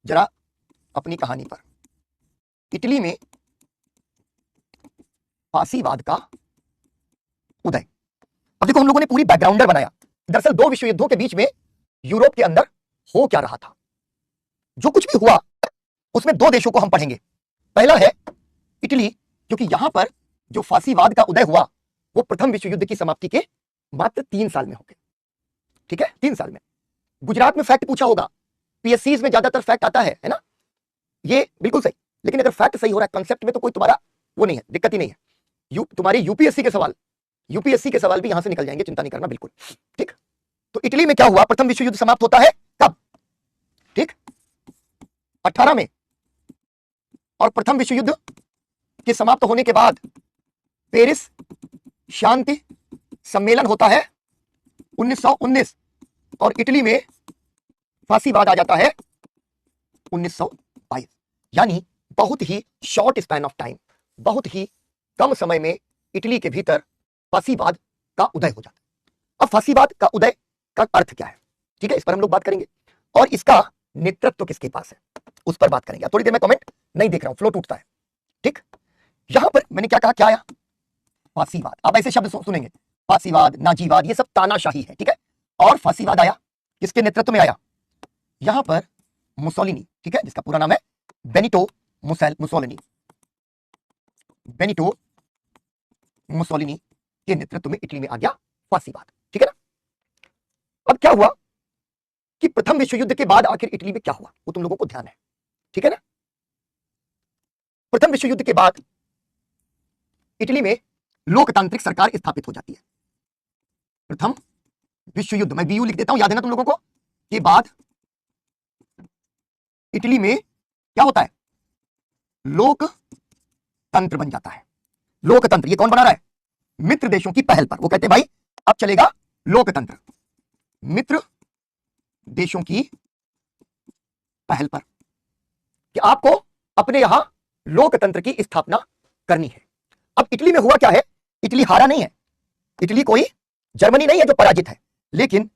जरा अपनी कहानी पर। इटली में फांसीवाद का उदय। अब देखो, हम लोगों ने पूरी बैकग्राउंडर बनाया। दरअसल दो विश्व युद्धों के बीच में यूरोप के अंदर हो क्या रहा था, जो कुछ भी हुआ उसमें दो देशों को हम पढ़ेंगे। पहला है इटली, क्योंकि यहां पर जो फांसीवाद का उदय हुआ वो प्रथम विश्व युद्ध की समाप्ति के मात्र 3 साल में हो गया। ठीक है, 3 साल में। गुजरात में फैक्ट पूछा होगा, पीएससीज में ज्यादातर फैक्ट आता है ना, ये बिल्कुल सही। लेकिन अगर फैक्ट सही हो रहा है कंसेप्ट में तो कोई तुम्हारा वो नहीं है, दिक्कत ही नहीं है। तुम्हारी यूपीएससी के सवाल भी यहां से निकल जाएंगे, चिंता नहीं करना बिल्कुल। ठीक, तो इटली में क्या हुआ, प्रथम विश्व युद्ध समाप्त होता है कब? ठीक, 18 में। और प्रथम विश्व युद्ध के समाप्त होने के बाद पेरिस शांति सम्मेलन होता है 1919, और इटली में फांसीवाद आ जाता है 1922। यानी बहुत ही शॉर्ट स्पैन ऑफ टाइम, बहुत ही कम समय में इटली के भीतर फांसीवाद का उदय हो जाता है। अब फांसीवाद का उदय का अर्थ क्या है, ठीक है, इस पर हम लोग बात करेंगे। और इसका नेतृत्व किसके पास है उस पर बात करेंगे। थोड़ी देर में कमेंट नहीं देख रहा हूं, फ्लो टूटता है। ठीक, यहां पर मैंने क्या कहा, क्या आया? फांसीवाद। अब ऐसे शब्द सुनेंगे, फांसीवाद, नाजीवाद, ये सब तानाशाही है। ठीक है, और फांसीवाद आया किसके नेतृत्व में आया? यहां पर मुसोलिनी, ठीक है, जिसका पूरा नाम है बेनिटो मुसोलिनी। बेनिटो मुसोलिनी के नेतृत्व में इटली में आ गया फांसीवाद। ठीक है ना। अब क्या हुआ कि प्रथम विश्व युद्ध के बाद आखिर इटली में क्या हुआ वो तुम लोगों को ध्यान है, ठीक है ना। प्रथम विश्व युद्ध के बाद इटली में लोकतांत्रिक सरकार स्थापित हो जाती है। प्रथम विश्व युद्ध, मैं बीयू लिख देता हूं, याद है ना तुम लोगों को, के बाद इटली में क्या होता है? लोकतंत्र बन जाता है। लोकतंत्र ये कौन बना रहा है? मित्र देशों की पहल पर। वो कहते हैं भाई अब चलेगा लोकतंत्र, मित्र देशों की पहल पर, कि आपको अपने यहां लोकतंत्र की स्थापना करनी है। अब इटली में हुआ क्या है, इटली हारा नहीं है, इटली कोई जर्मनी नहीं है जो पराजित है। लेकिन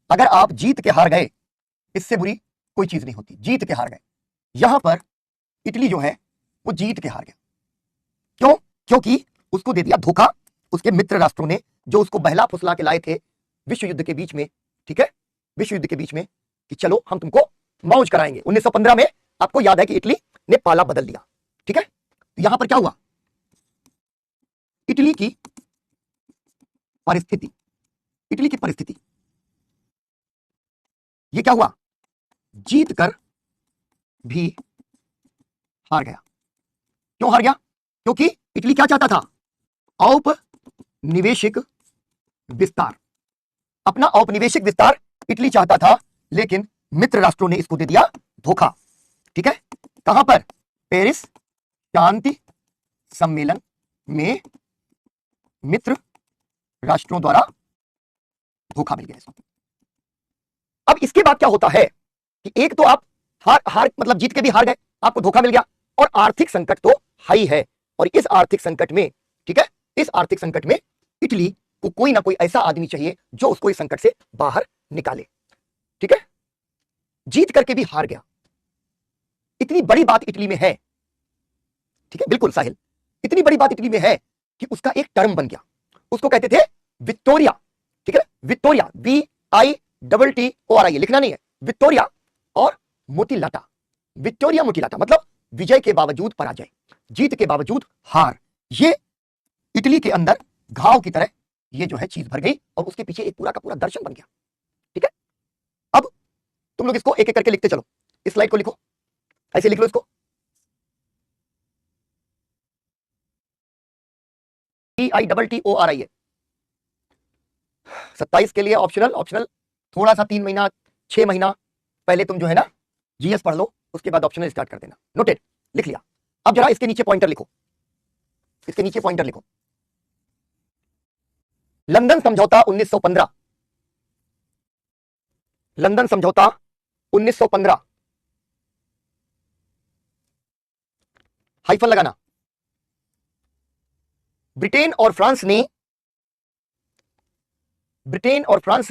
अगर आप जीत के हार गए, इससे बुरी कोई चीज नहीं होती, जीत के हार गए। यहां पर इटली जो है वो जीत के हार गया। क्यों? क्योंकि उसको दे दिया धोखा उसके मित्र राष्ट्रों ने, जो उसको बहला फुसला के लाए थे विश्व युद्ध के बीच में। ठीक है, विश्व युद्ध के बीच में कि चलो हम तुमको मौज कराएंगे। 1915 में आपको याद है कि इटली ने पाला बदल दिया। ठीक है, तो यहां पर क्या हुआ, इटली की परिस्थिति, इटली की परिस्थिति ये क्या हुआ, जीत कर भी हार गया। क्यों हार गया? क्योंकि इटली क्या चाहता था? औपनिवेशिक विस्तार, अपना औपनिवेशिक विस्तार इटली चाहता था, लेकिन मित्र राष्ट्रों ने इसको दे दिया धोखा। ठीक है, कहां पर? पेरिस शांति सम्मेलन में मित्र राष्ट्रों द्वारा धोखा मिल गया इसको। अब इसके बाद क्या होता है कि एक तो आप हार मतलब जीत के भी हार गए, आपको धोखा मिल गया, और आर्थिक संकट तो हाई है। और इस आर्थिक संकट में, ठीक है, इस आर्थिक संकट में इटली को कोई ना कोई ऐसा आदमी चाहिए जो उसको इस संकट से बाहर निकाले। ठीक है, जीत करके भी हार गया। इतनी बड़ी बात इटली में है, ठीक है, बिल्कुल साहिल, इतनी बड़ी बात इटली में है कि उसका एक टर्म बन गया, उसको कहते थे विक्टोरिया। ठीक है, विक्टोरिया, VITTORIA, ये लिखना नहीं है, विक्टोरिया और मोतिलाटा। विक्टोरिया मोतिलाटा मतलब विजय के बावजूद पराजय, जीत के बावजूद हार। ये इटली के अंदर घाव की तरह ये जो है चीज भर गई, और उसके पीछे एक पूरा का पूरा दर्शन बन गया। ठीक है, अब तुम लोग इसको एक एक करके लिखते चलो, इस स्लाइड को लिखो, ऐसे लिख लो इसको, VITTORIA। 27 के लिए ऑप्शनल थोड़ा सा 3 महीना 6 महीना पहले तुम जो है ना जीएस पढ़ लो, उसके बाद ऑप्शनल स्टार्ट कर देना। नोटेड, लिख लिया। अब जरा इसके नीचे पॉइंटर लिखो, इसके नीचे पॉइंटर लिखो। लंदन समझौता 1915, लंदन समझौता 1915, हाइफन लगाना। ब्रिटेन और फ्रांस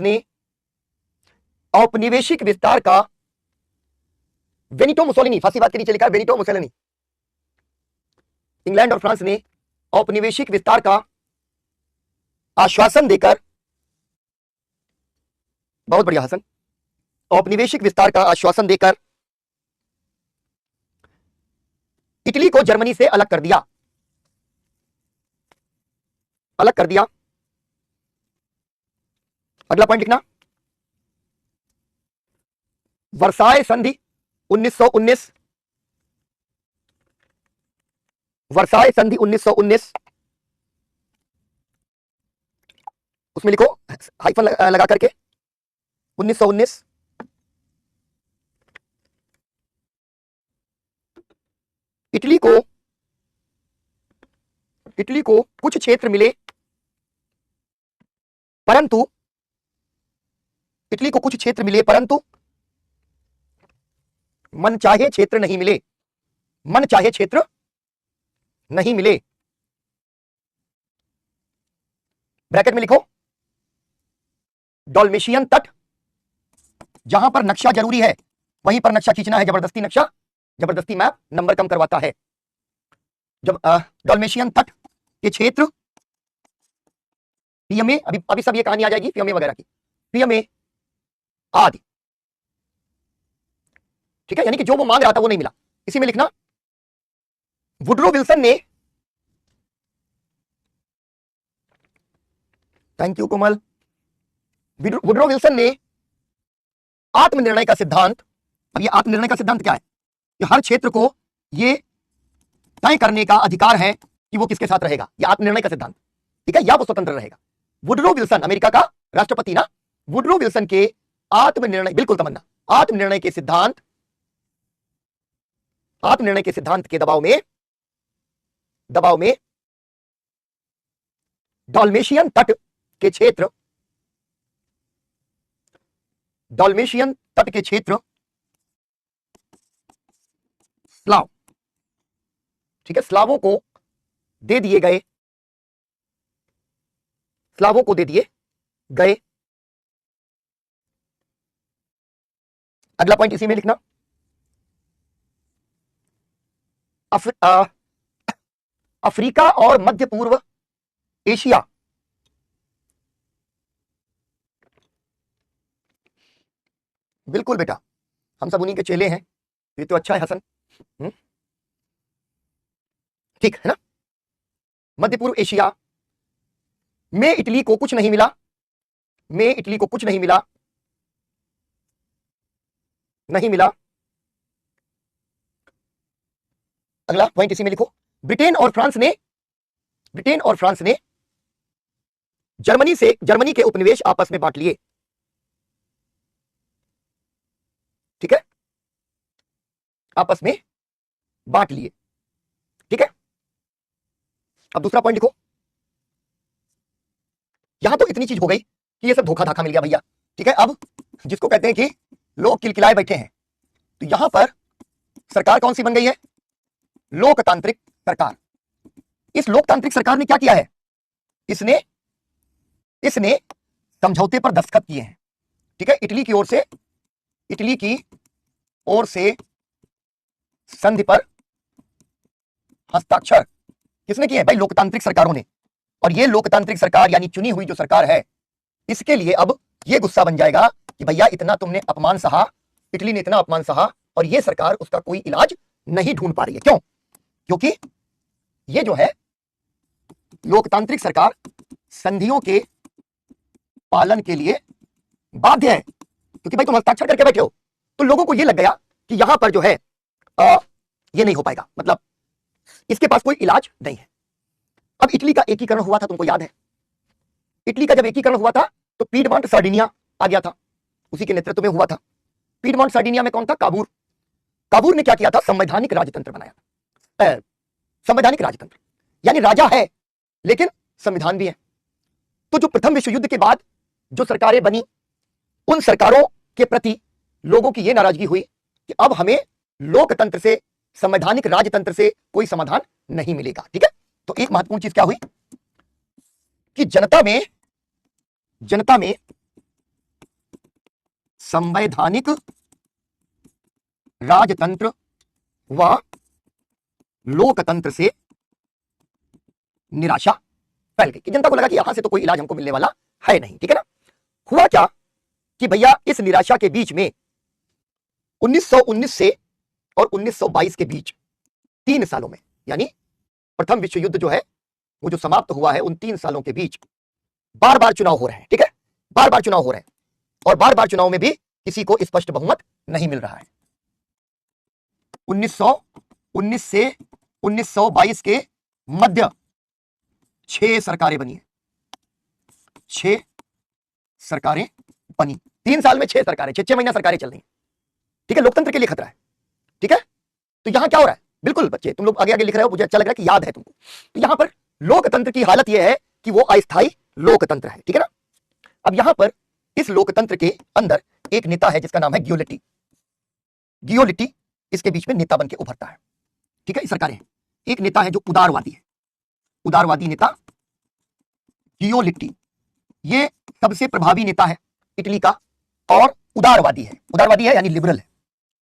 ने औपनिवेशिक विस्तार का बेनिटो मुसोलिनी, फांसीवाद के नीचे लिखा है बेनिटो मुसोलिनी। इंग्लैंड और फ्रांस ने औपनिवेशिक विस्तार का आश्वासन देकर, बहुत बढ़िया हसन, औपनिवेशिक विस्तार का आश्वासन देकर इटली को जर्मनी से अलग कर दिया, अलग कर दिया। अगला पॉइंट लिखना, वर्साय संधि 1919, वर्साय संधि 1919, उसमें लिखो हाइफन लगा करके 1919। इटली को कुछ क्षेत्र मिले, परंतु इटली को कुछ क्षेत्र मिले परंतु मनचाहे क्षेत्र नहीं मिले, मनचाहे क्षेत्र नहीं मिले। ब्रैकेट में लिखो डॉल्मेशियन तट, जहां पर नक्शा जरूरी है वहीं पर नक्शा खींचना है, जबरदस्ती नक्शा, जबरदस्ती मैप नंबर कम करवाता है। जब डॉल्मेशियन तट के क्षेत्र पीएमए, अभी सब ये कहानी आ जाएगी पीएमए वगैरह की, पीएमए आदि, ठीक है, यानी कि जो वो मांग रहा था वो नहीं मिला। इसी में लिखना वुडरो विल्सन ने, thank you Komal, Woodrow Wilson ने आत्मनिर्णय का सिद्धांत, अब ये आत्मनिर्णय का सिद्धांत क्या है, कि हर क्षेत्र को ये तय करने का अधिकार है कि वो किसके साथ रहेगा, ये आत्मनिर्णय का सिद्धांत, ठीक है, या वो स्वतंत्र रहेगा। वुडरो विल्सन अमेरिका का राष्ट्रपति ना, वुडरो विल्सन के आत्मनिर्णय, बिल्कुल तमन्ना, आत्मनिर्णय के सिद्धांत, आत्मनिर्णय के सिद्धांत के दबाव में डॉल्मेशियन तट के क्षेत्र, डॉल्मेशियन तट के क्षेत्र स्लाव, ठीक है, स्लावों को दे दिए गए, स्लावों को दे दिए गए। अगला पॉइंट इसी में लिखना, अफ्रीका और मध्य पूर्व एशिया, बिल्कुल बेटा, हम सब उन्हीं के चेले हैं, ये तो अच्छा है हसन, ठीक है ना। मध्य पूर्व एशिया में इटली को कुछ नहीं मिला, में इटली को कुछ नहीं मिला, नहीं मिला। अगला पॉइंट इसी में लिखो, ब्रिटेन और फ्रांस ने जर्मनी के उपनिवेश आपस में बांट लिए, ठीक है, आपस में बांट लिए, ठीक है। अब दूसरा पॉइंट लिखो, यहां तो इतनी चीज हो गई कि ये सब धोखा धाखा मिल गया भैया, ठीक है। अब जिसको कहते हैं कि लोग किलकिलाए बैठे हैं, तो यहां पर सरकार कौन सी बन गई है, लोकतांत्रिक सरकार। इस लोकतांत्रिक सरकार ने क्या किया है, इसने समझौते पर दस्तखत किए हैं, ठीक है। इटली की ओर से संधि पर हस्ताक्षर किसने किए हैं भाई, लोकतांत्रिक सरकारों ने। और ये लोकतांत्रिक सरकार यानी चुनी हुई जो सरकार है, इसके लिए अब ये गुस्सा बन जाएगा कि भैया इतना तुमने अपमान सहा, इटली ने इतना अपमान सहा और ये सरकार उसका कोई इलाज नहीं ढूंढ पा रही है। क्यों? क्योंकि ये जो है लोकतांत्रिक सरकार संधियों के पालन के लिए बाध्य है, क्योंकि भाई तुम हस्ताक्षर करके बैठे हो, तो लोगों को ये लग गया कि यहां पर जो है ये नहीं हो पाएगा, मतलब इसके पास कोई इलाज नहीं है। अब इटली का एकीकरण हुआ था, तुमको याद है, इटली का जब एकीकरण हुआ था तो पीडमॉन्ट सार्डिनिया आ गया था, उसी के नेतृत्व में हुआ था। पीडमॉन्ट सार्डिनिया में कौन था, काबूर। काबूर ने क्या किया था, संवैधानिक राजतंत्र बनाया था। संवैधानिक राजतंत्र यानी राजा है लेकिन संविधान भी है। तो जो प्रथम विश्व युद्ध के बाद जो सरकारें बनी, उन सरकारों के प्रति लोगों की यह नाराजगी हुई कि अब हमें लोकतंत्र से, संवैधानिक राजतंत्र से कोई समाधान नहीं मिलेगा, ठीक है। तो एक महत्वपूर्ण चीज क्या हुई कि जनता में संवैधानिक राजतंत्र व लोकतंत्र से निराशा फैल गई कि जनता को लगा कि यहां से तो कोई इलाज हमको मिलने वाला है नहीं। ठीक है ना। हुआ क्या कि भैया इस निराशा के बीच में 1919 से और 1922 के बीच 3 सालों में, यानी प्रथम विश्व युद्ध जो है वो जो समाप्त हुआ है, उन 3 सालों के बीच बार बार चुनाव हो रहे हैं। ठीक है, बार बार चुनाव हो रहे हैं और बार बार चुनाव में भी किसी को स्पष्ट बहुमत नहीं मिल रहा है। 1919 से 1922 के मध्य 6 सरकारें बनी है, 6 सरकारें बनी। 3 साल में 6 सरकारें, 6 महीना सरकारें चल रही हैं। ठीक है, लोकतंत्र के लिए खतरा है। ठीक है, तो यहां क्या हो रहा है, बिल्कुल बच्चे तुम लोग आगे आगे लिख रहे हो, मुझे अच्छा लग रहा है कि याद है तुमको। तो यहां पर लोकतंत्र की हालत यह है कि वो अस्थायी लोकतंत्र है। ठीक है ना। अब यहां पर इस लोकतंत्र के अंदर एक नेता है जिसका नाम है गियोलिटी। गियोलिटी इसके बीच में नेता बन के उभरता है। ठीक है, सरकारें। एक नेता है जो उदारवादी है, उदारवादी नेता गियोलिटी। ये सबसे प्रभावी नेता है इटली का और उदारवादी है। उदारवादी है यानी लिबरल है।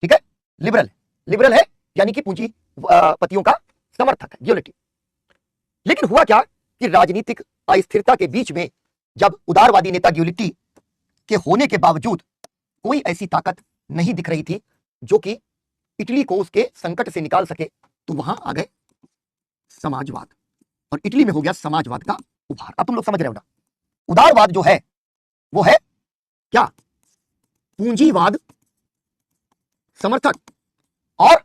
ठीक है, लिबरल है, लिबरल है यानी कि पूंजीपतियों का समर्थक है गियोलिटी। लेकिन हुआ क्या कि राजनीतिक अस्थिरता के बीच में जब उदारवादी नेता गियोलिटी के होने के बावजूद कोई ऐसी ताकत नहीं दिख रही थी जो कि इटली को उसके संकट से निकाल सके, तो वहां आ गए समाजवाद और इटली में हो गया समाजवाद का उभार। अब तुम लोग समझ रहे हो ना, उदारवाद जो है वो है क्या, पूंजीवाद समर्थक, और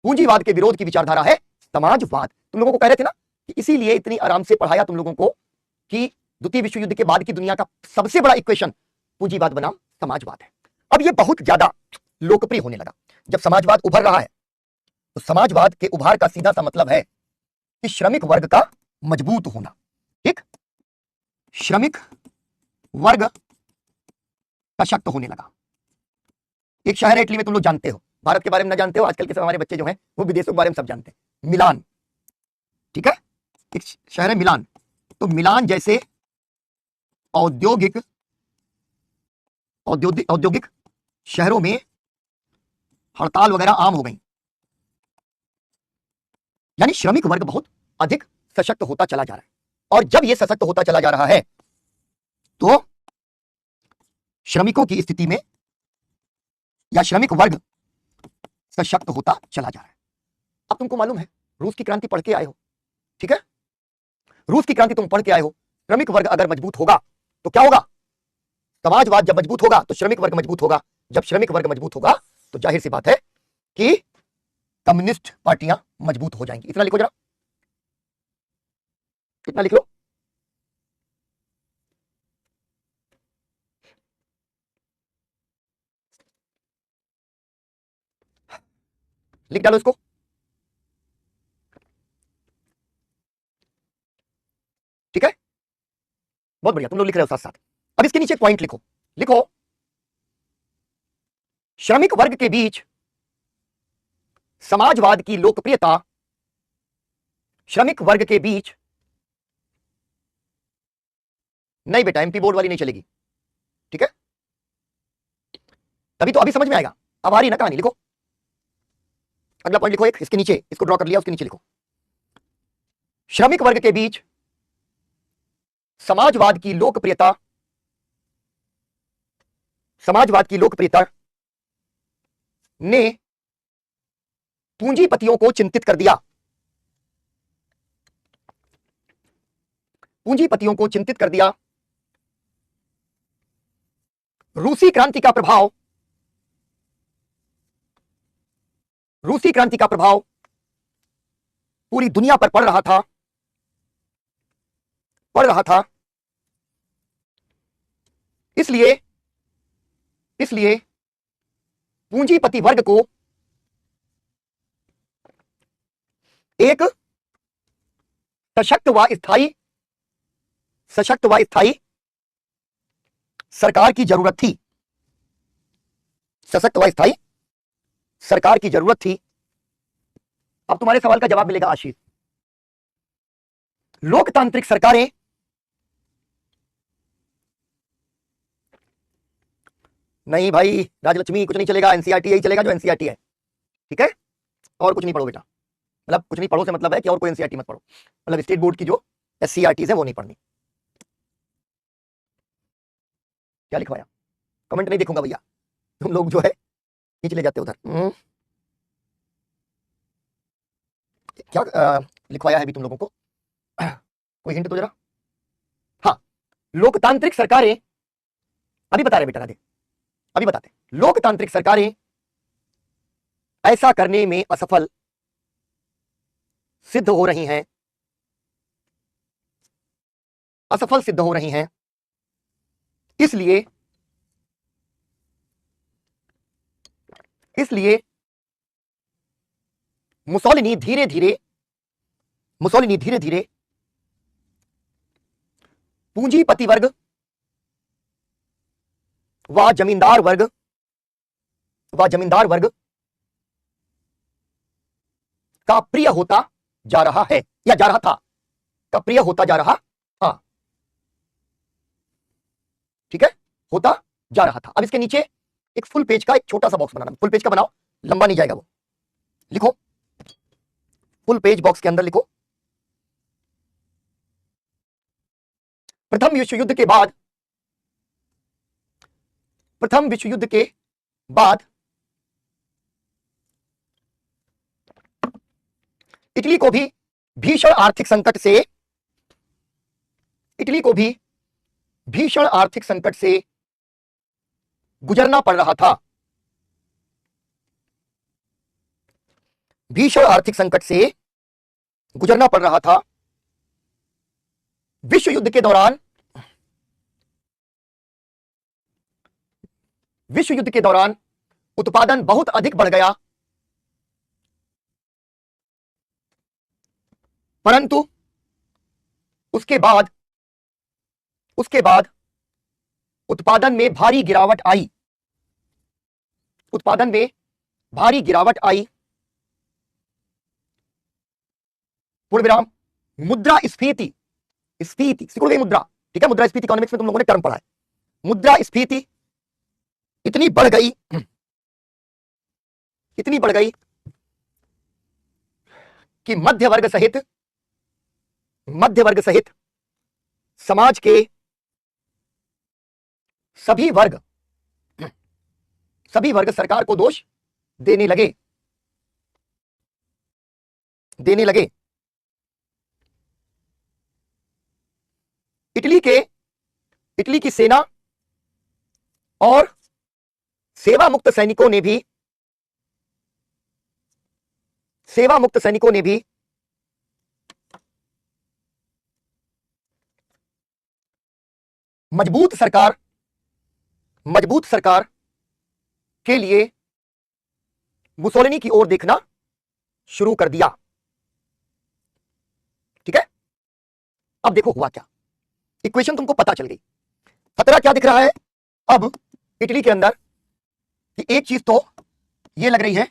पूंजीवाद के विरोध की विचारधारा है समाजवाद। तुम लोगों को कह रहे थे ना कि इसीलिए इतनी आराम से पढ़ाया तुम लोगों को कि द्वितीय विश्व युद्ध के बाद की दुनिया का सबसे बड़ा इक्वेशन पूंजीवाद बनाम समाजवाद है। अब ये बहुत ज्यादा लोकप्रिय होने लगा। जब समाजवाद उभर रहा है तो समाजवाद के उभार का सीधा सा मतलब है कि श्रमिक वर्ग का मजबूत होना। ठीक, श्रमिक वर्ग सशक्त होने लगा। एक शहर है इटली में, तुम लोग जानते हो, भारत के बारे में ना जानते हो, आजकल के हमारे बच्चे जो हैं वो विदेशों के बारे में सब जानते हैं, मिलान। ठीक है, एक शहर है मिलान। तो मिलान जैसे औद्योगिक औद्योगिक शहरों में हड़ताल वगैरह आम हो गई, यानी श्रमिक वर्ग बहुत अधिक सशक्त होता चला जा रहा है। और जब यह सशक्त होता चला जा रहा है तो श्रमिकों की स्थिति में या श्रमिक वर्ग सशक्त होता चला जा रहा है। अब तुमको मालूम है, रूस की क्रांति पढ़ के आए हो। ठीक है, रूस की क्रांति तुम पढ़ के आए हो। श्रमिक वर्ग अगर मजबूत होगा तो क्या होगा, समाजवाद जब मजबूत होगा तो श्रमिक वर्ग मजबूत होगा। जब श्रमिक वर्ग मजबूत होगा तो जाहिर सी बात है कि कम्युनिस्ट पार्टियां मजबूत हो जाएंगी। इतना लिखो जरा, इतना लिख लो। लिख डालो इसको। ठीक है, बहुत बढ़िया, तुम लोग लिख रहे हो साथ साथ। अब इसके नीचे पॉइंट लिखो, लिखो श्रमिक वर्ग के बीच समाजवाद की लोकप्रियता, श्रमिक वर्ग के बीच, नहीं बेटा एमपी बोर्ड वाली नहीं चलेगी। ठीक है, तभी तो अभी समझ में आएगा। अब आ रही ना कहानी, लिखो अगला पॉइंट लिखो, एक इसके नीचे, इसको ड्रॉ कर लिया, उसके नीचे लिखो श्रमिक वर्ग के बीच समाजवाद की लोकप्रियता, समाजवाद की लोकप्रियता ने पूंजीपतियों को चिंतित कर दिया, पूंजीपतियों को चिंतित कर दिया। रूसी क्रांति का प्रभाव, रूसी क्रांति का प्रभाव पूरी दुनिया पर पड़ रहा था, पड़ रहा था। इसलिए इसलिए पूंजीपति वर्ग को एक सशक्त व स्थायी सरकार की जरूरत थी, सशक्त व स्थायी सरकार की जरूरत थी। अब तुम्हारे सवाल का जवाब मिलेगा आशीष, लोकतांत्रिक सरकारें नहीं भाई, राजलक्ष्मी कुछ नहीं चलेगा, एनसीईआरटी यही चलेगा जो एनसीईआरटी है। ठीक है, और कुछ नहीं पढ़ो बेटा, मतलब कुछ नहीं पढ़ो से मतलब है कि और कोई एनसीईआरटी मत पढ़ो, मतलब स्टेट बोर्ड की जो एससीईआरटीज है वो नहीं पढ़नी। क्या लिखवाया, कमेंट नहीं देखूंगा भैया, तुम लोग जो है खींच ले जाते हो उधर। क्या लिखवाया है अभी तुम लोगों को, कोई हिंट तो जरा। हाँ, लोकतांत्रिक सरकारें, अभी बता रहे बेटा राधे, अभी बताते, लोकतांत्रिक सरकारें ऐसा करने में असफल सिद्ध हो रही हैं, असफल सिद्ध हो रही हैं, इसलिए मुसोलिनी धीरे धीरे पूंजीपति वर्ग व जमींदार वर्ग का प्रिय होता जा रहा है, या जा रहा था, का प्रिय होता जा रहा था, ठीक है, होता जा रहा था। अब इसके नीचे एक फुल पेज का एक छोटा सा बॉक्स बनाना, फुल पेज का बनाओ, लंबा नहीं जाएगा वो, लिखो फुल पेज बॉक्स के अंदर लिखो, प्रथम विश्व युद्ध के बाद इटली को भी भीषण आर्थिक संकट से गुजरना पड़ रहा था, भीषण आर्थिक संकट से गुजरना पड़ रहा था। विश्व युद्ध के दौरान उत्पादन बहुत अधिक बढ़ गया, परंतु उसके बाद उत्पादन में भारी गिरावट आई, पूर्ण विराम, मुद्रास्फीति, सिकुड़ गई मुद्रा, ठीक है, मुद्रास्फीति इकोनॉमिक्स में तुम लोगों ने टर्म पढ़ा है, मुद्रास्फीति इतनी बढ़ गई कि मध्य वर्ग सहित समाज के सभी वर्ग सरकार को दोष देने लगे। इटली की सेना और सेवा मुक्त सैनिकों ने भी मजबूत सरकार के लिए मुसोलिनी की ओर देखना शुरू कर दिया, ठीक है। अब देखो हुआ क्या, इक्वेशन तुमको पता चल गई, खतरा क्या दिख रहा है अब इटली के अंदर, कि एक चीज तो ये लग रही है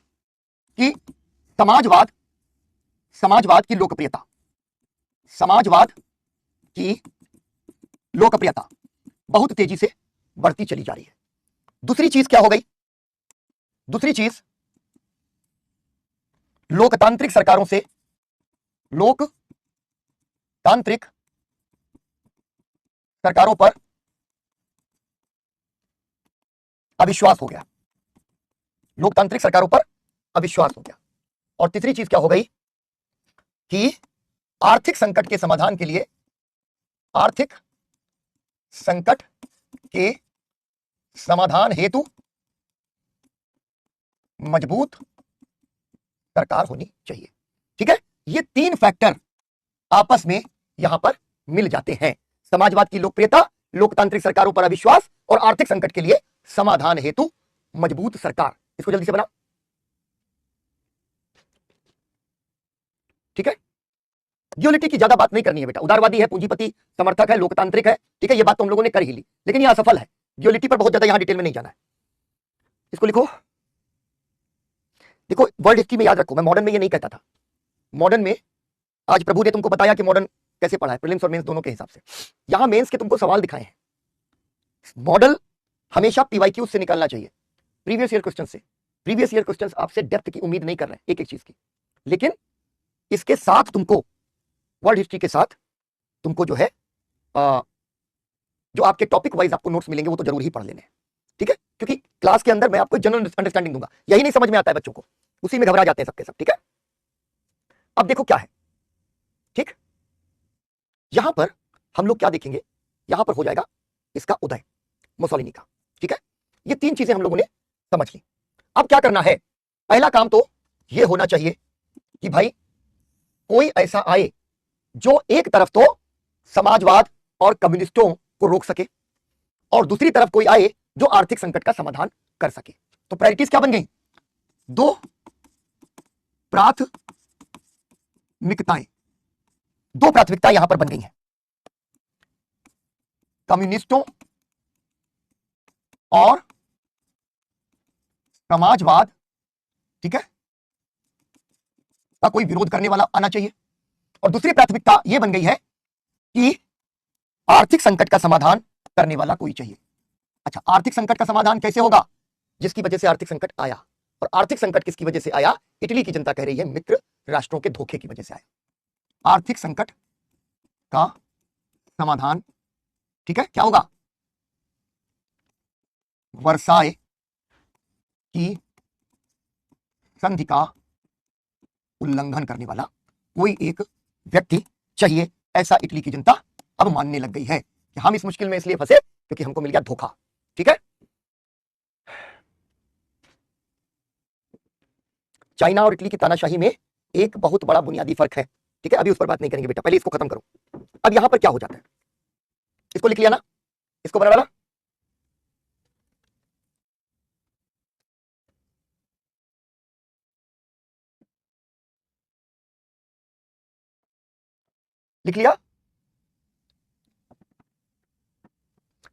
कि समाजवाद की लोकप्रियता बहुत तेजी से बढ़ती चली जा रही है। दूसरी चीज क्या हो गई, दूसरी चीज लोकतांत्रिक सरकारों पर अविश्वास हो गया, लोकतांत्रिक सरकारों पर अविश्वास हो गया। और तीसरी चीज क्या हो गई कि आर्थिक संकट के समाधान के लिए, आर्थिक संकट के समाधान हेतु मजबूत सरकार होनी चाहिए, ठीक है। ये तीन फैक्टर आपस में यहां पर मिल जाते हैं, समाजवाद की लोकप्रियता, लोकतांत्रिक सरकारों पर अविश्वास और आर्थिक संकट के लिए समाधान हेतु मजबूत सरकार। इसको जल्दी से बना, ठीक है। ड्यूअलिटी की ज्यादा बात नहीं करनी है बेटा, उदारवादी है, पूंजीपति समर्थक है, लोकतांत्रिक है, ठीक है, ये बात तो हम लोगों ने कर ही ली, लेकिन ये असफल है। ड्यूअलिटी पर बहुत ज्यादा यहां डिटेल में नहीं जाना है। इसको लिखो, देखो वर्ल्ड हिस्ट्री में याद रखो, मैं मॉडर्न में ये नहीं कहता था, मॉडर्न में आज प्रभु ने तुमको बताया कि मॉडर्न कैसे पढ़ा है, प्रीलिम्स और मेंस दोनों के हिसाब से। यहां मेंस के तुमको सवाल दिखाए हैं, मॉडल हमेशा पीवाईक्यू से निकालना चाहिए, प्रीवियस ईयर क्वेश्चन से, प्रीवियस ईयर क्वेश्चंस आपसे डेप्थ की उम्मीद नहीं कर रहे हैं एक एक चीज की, लेकिन इसके साथ तुमको वर्ल्ड हिस्ट्री के साथ तुमको जो है जो आपके टॉपिक वाइज आपको नोट्स मिलेंगे वो तो जरूर ही पढ़ लेने हैं, ठीक है? क्योंकि क्लास के अंदर मैं आपको जनरल अंडरस्टैंडिंग दूंगा, यही नहीं समझ में आता है बच्चों को, उसी में घबरा जाते हैं सबके सब, ठीक है? अब देखो क्या है, ठीक, यहां पर हम लोग क्या देखेंगे, यहां पर हो जाएगा इसका उदय मुसोलिनी का, ठीक है? ये तीन चीजें हम लोगों ने समझ ली। अब क्या करना है, पहला काम तो ये होना चाहिए कि भाई कोई ऐसा आए जो एक तरफ तो समाजवाद और कम्युनिस्टों को रोक सके और दूसरी तरफ कोई आए जो आर्थिक संकट का समाधान कर सके। तो प्रायोरिटीज क्या बन गई, दो प्राथमिकताएं, दो प्राथमिकताएं यहां पर बन गई हैं, कम्युनिस्टों और समाजवाद, ठीक है, का कोई विरोध करने वाला आना चाहिए, और दूसरी प्राथमिकता यह बन गई है कि आर्थिक संकट का समाधान करने वाला कोई चाहिए। अच्छा, आर्थिक संकट का समाधान कैसे होगा, जिसकी वजह से आर्थिक संकट आया, और आर्थिक संकट किसकी वजह से आया, इटली की जनता कह रही है मित्र राष्ट्रों के धोखे की वजह से आया। आर्थिक संकट का समाधान, ठीक है, क्या होगा, वर्साय की संधि का उल्लंघन करने वाला कोई एक व्यक्ति चाहिए, ऐसा इटली की जनता अब मानने लग गई है कि हम इस मुश्किल में इसलिए फंसे क्योंकि हमको मिल गया धोखा, ठीक है? चाइना और इटली की तानाशाही में एक बहुत बड़ा बुनियादी फर्क है, ठीक है? अभी उस पर बात नहीं करेंगे बेटा, पहले इसको खत्म करो। अब यहां पर क्या हो जाता है, इसको लिख लिया ना, इसको बना वाला, लिख लिया।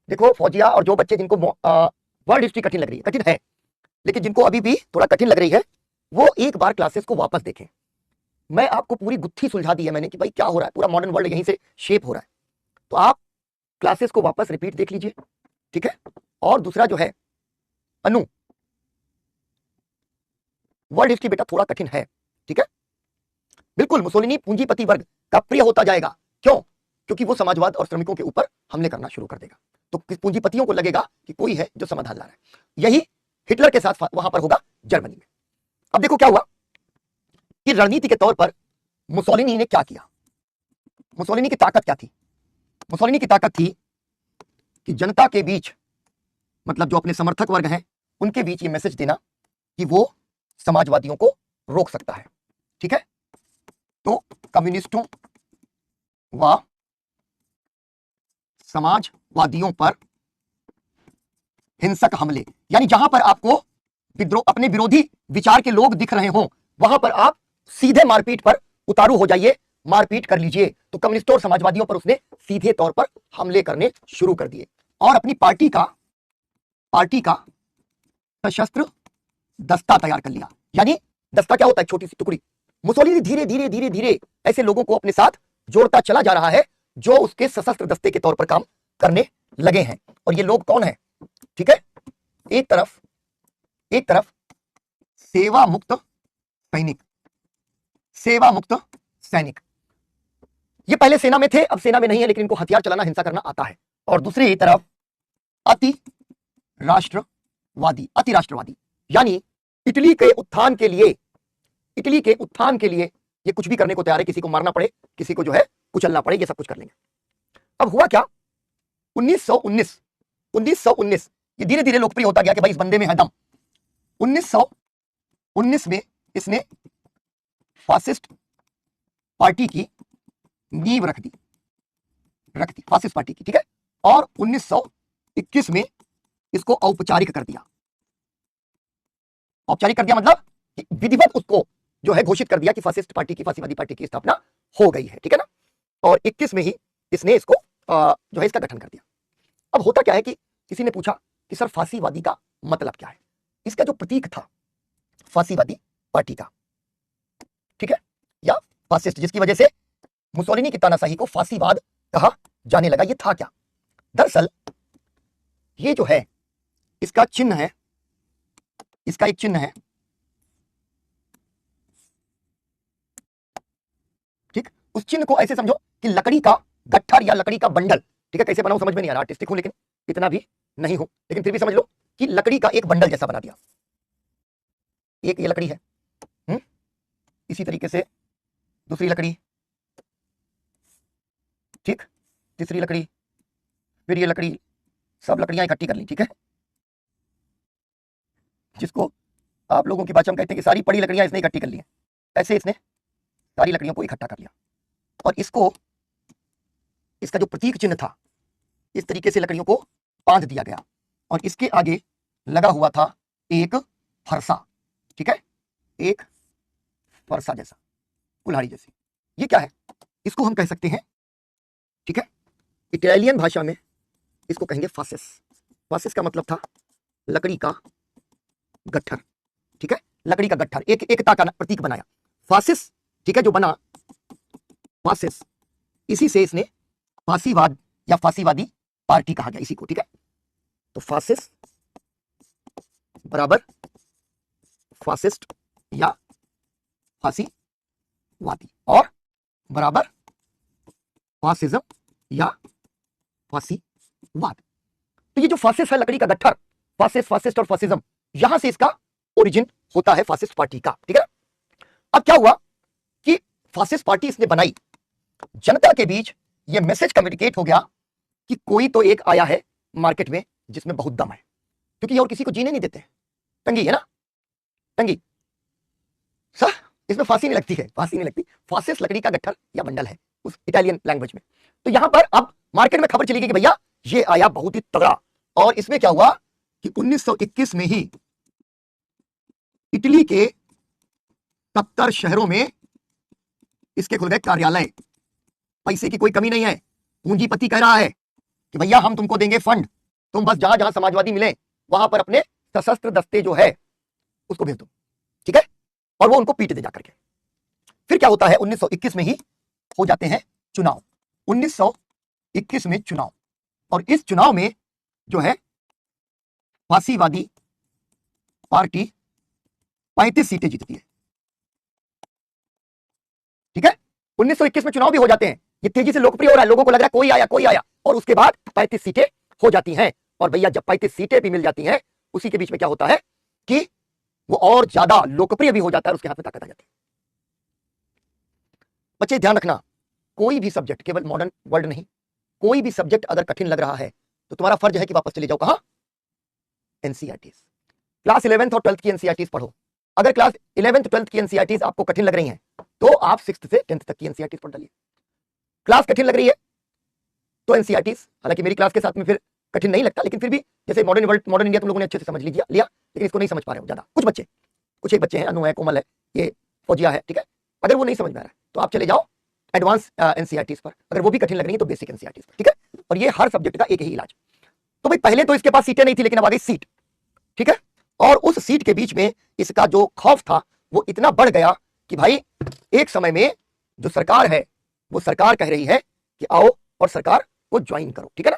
देखो फौजिया और जो बच्चे जिनको वर्ल्ड हिस्ट्री कठिन लग रही है, कठिन है लेकिन जिनको अभी भी थोड़ा कठिन लग रही है, वो एक बार क्लासेस को वापस देखें। मैं आपको पूरी गुत्थी सुलझा दी है मैंने कि भाई क्या हो रहा है, पूरा मॉडर्न वर्ल्ड यहीं से शेप हो रहा है, तो आप क्लासेस को वापस रिपीट देख लीजिए, ठीक है? और दूसरा जो है अनु, वर्ल्ड हिस्ट्री बेटा थोड़ा कठिन है, ठीक है? बिल्कुल मुसोलिनी पूंजीपति वर्ग का प्रिय होता जाएगा, क्यों? क्योंकि वो समाजवाद और श्रमिकों के ऊपर हमले करना शुरू कर देगा, तो पूंजीपतियों को लगेगा कि कोई है जो समाधान ला रहा है। यही हिटलर के साथ वहां पर होगा जर्मनी में। अब देखो क्या हुआ कि रणनीति के तौर पर मुसोलिनी ने क्या किया, मुसोलिनी की ताकत क्या थी, मुसोलिनी की ताकत थी कि जनता के बीच, मतलब जो अपने समर्थक वर्ग हैं उनके बीच ये मैसेज देना कि वो समाजवादियों को रोक सकता है, ठीक है? तो कम्युनिस्टों व समाजवादियों पर हिंसक हमले, यानी जहां पर आपको विद्रोह अपने विरोधी विचार के लोग दिख रहे हों वहां पर आप सीधे मारपीट पर उतारू हो जाइए, मारपीट कर लीजिए। तो कम्युनिस्टों और समाजवादियों पर उसने सीधे तौर पर हमले करने शुरू कर दिए और अपनी पार्टी का सशस्त्र दस्ता तैयार कर लिया। यानी दस्ता क्या होता है, छोटी सी टुकड़ी। मुसोलिनी धीरे धीरे धीरे धीरे ऐसे लोगों को अपने साथ जोड़ता चला जा रहा है जो उसके सशस्त्र दस्ते के तौर पर काम करने लगे हैं। और ये लोग कौन है, ठीक है? एक तरफ सेवा मुक्त सैनिक, ये पहले सेना में थे, अब सेना में नहीं है, लेकिन इनको हथियार चलाना, हिंसा करना आता है। और दूसरी तरफ अति राष्ट्रवादी, यानी इटली के उत्थान के लिए ये कुछ भी करने को तैयार है, किसी को मारना पड़े, किसी को जो है कुचलना पड़े, ये सब कुछ कर लेंगे। अब हुआ क्या, 1919 ये धीरे धीरे लोकप्रिय होता गया कि भाई इस बंदे में है दम। 1919 में इसने फासिस्ट पार्टी की नींव रख दी फासिस्ट पार्टी की, ठीक है? और 1921 में इसको औपचारिक कर दिया मतलब विधिवत उसको जो है घोषित कर दिया कि फासिस्ट पार्टी की, फासीवादी पार्टी की स्थापना हो गई है, ठीक है ना? और 21 में ही इसने इसको जो है इसका गठन कर दिया। अब होता क्या है कि किसी ने पूछा कि सर फासीवादी का मतलब क्या है? इसका जो प्रतीक था फासीवादी पार्टी का, ठीक है, या फासिस्ट, जिसकी वजह से मुसोलिनी की तानाशाही को फासीवाद कहा जाने लगा, ये था क्या? दरअसल ये जो है इसका चिन्ह है इसका एक चिन्ह है, ठीक। उस चिन्ह को ऐसे समझो कि लकड़ी का गट्ठर या लकड़ी का बंडल, ठीक है। कैसे बनाऊं समझ में नहीं आ रहा, आर्टिस्टिक हूं लेकिन इतना भी नहीं हूं, लेकिन फिर भी समझ लो कि लकड़ी का एक बंडल जैसा बना दिया। एक ये लकड़ी है, इसी तरीके से दूसरी लकड़ी, ठीक, तीसरी लकड़ी, फिर ये लकड़ी, सब लकड़ियां इकट्ठी कर ली, ठीक है। जिसको आप लोगों की भाषा में कहते हैं कि सारी पड़ी लकड़ियां इसने इकट्ठी कर ली हैं, ऐसे इसने सारी लकड़ियों को इकट्ठा कर लिया और इसको, इसका जो प्रतीक चिन्ह था, इस तरीके से लकड़ियों को बांध दिया गया और इसके आगे लगा हुआ था एक फरसा, ठीक है, एक फरसा जैसा, कुल्हाड़ी जैसी। ये क्या है? इसको हम कह सकते हैं, ठीक है, इटालियन भाषा में इसको कहेंगे फासिस। फासिस का मतलब था लकड़ी का गट्ठर, ठीक है, लकड़ी का गट्ठर, एक एकता का प्रतीक बनाया फासिस, ठीक है, जो बना फासिस, इसी से इसने फासीवाद या फासीवादी पार्टी कहा गया इसी को, ठीक है। तो फासिस बराबर फासिस्ट या फासीवादी और बराबर फासिज्म या फासीवाद। तो ये जो फासिस्ट है, लकड़ी का गट्ठर, फासिस्ट, फासिस्ट और फासिज्म, यहां से इसका ओरिजिन होता है फासिस्ट पार्टी का, ठीक है। अब क्या हुआ कि फासिस्ट पार्टी इसने बनाई, जनता के बीच ये मैसेज कम्युनिकेट हो गया कि कोई तो एक आया है मार्केट में जिसमें बहुत दम है, क्योंकि ये और किसी को जीने नहीं देते हैं, तंगी है ना, तंगी सर, इसमें फांसी नहीं लगती है, फांसी नहीं लगती, फासिस्ट लकड़ी का गट्ठर या बंडल है उस इटालियन लैंग्वेज में। तो यहां पर अब मार्केट में खबर चली गई कि भैया ये आया बहुत ही तगड़ा, और इसमें क्या हुआ कि 1921 में ही इटली के 70 शहरों में इसके खुल गए कार्यालय। पैसे की कोई कमी नहीं है, पूंजीपति कह रहा है कि भैया हम तुमको देंगे फंड, तुम बस जहां जहां समाजवादी मिले वहां पर अपने सशस्त्र दस्ते जो है उसको भेज दो, ठीक है, और वो उनको पीट दे जाकर के। फिर क्या होता है, 1921 में ही हो जाते हैं चुनाव, 1921 में चुनाव, और इस चुनाव में जो है फासीवादी पार्टी 35 सीटें जीतती है, ठीक है। 1921 में चुनाव भी हो जाते हैं, ये तेजी से लोकप्रिय हो रहा है, लोगों को लग रहा है कोई आया, और उसके बाद 35 सीटें हो जाती हैं। और भैया जब 35 सीटें भी मिल जाती हैं, उसी के बीच में क्या होता है कि वो और ज्यादा लोकप्रिय भी हो जाता है, उसके हाथ में ताकत आ जाती है। बच्चे ध्यान रखना, कोई भी सब्जेक्ट, केवल मॉडर्न वर्ल्ड नहीं, कोई भी सब्जेक्ट अगर कठिन लग रहा है तो तुम्हारा फर्ज है कि वापस चले जाओ कहां, एनसीईआरटी, क्लास 11th और 12th की एनसीईआरटी पढ़ो। अगर क्लास 11th 12th की एनसीईआरटी आपको कठिन लग रही हैं तो आप 6th से 10th तक की एनसीईआरटी पढ़ डालिए। क्लास कठिन लग रही है तो एनसीईआरटी, हालांकि मेरी क्लास के साथ में फिर कठिन नहीं लगता, लेकिन फिर भी जैसे मॉडर्न वर्ल्ड, मॉडर्न इंडिया तुम लोगों ने अच्छे से समझ लिया, लेकिन इसको नहीं समझ पा रहे हो ज्यादा, कुछ बच्चे, कुछ एक बच्चे हैं, अनु है, कोमल है, ये फौजिया है, ठीक है। अगर वो नहीं समझ में आ रहा है तो आप चले जाओ एडवांस एनसीईआरटी पर, अगर वो भी कठिन लग रही है तो बेसिक एनसीईआरटी पर, ठीक है। और ये हर सब्जेक्ट का एक ही इलाज। तो भाई पहले तो इसके पास सीटें नहीं थी, लेकिन अब आ गई सीट, ठीक है, और उस सीट के बीच में इसका जो खौफ था वो इतना बढ़ गया कि भाई एक समय में जो सरकार है वो सरकार कह रही है कि आओ और सरकार को ज्वाइन करो, ठीक है ना,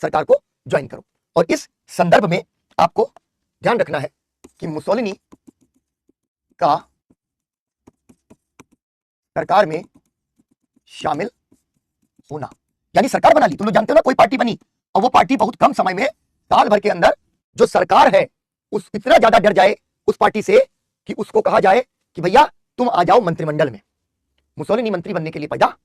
सरकार को ज्वाइन करो। और इस संदर्भ में आपको ध्यान रखना है कि मुसोलिनी का सरकार में शामिल होना, यानी सरकार बना ली, तुम लोग जानते हो ना, कोई पार्टी बनी और वो पार्टी बहुत कम समय में, साल भर के अंदर जो सरकार है उस इतना ज्यादा डर जाए उस पार्टी से कि उसको कहा जाए कि भैया तुम आ जाओ मंत्रिमंडल में। मुसोलिनी मंत्री बनने के लिए पैदा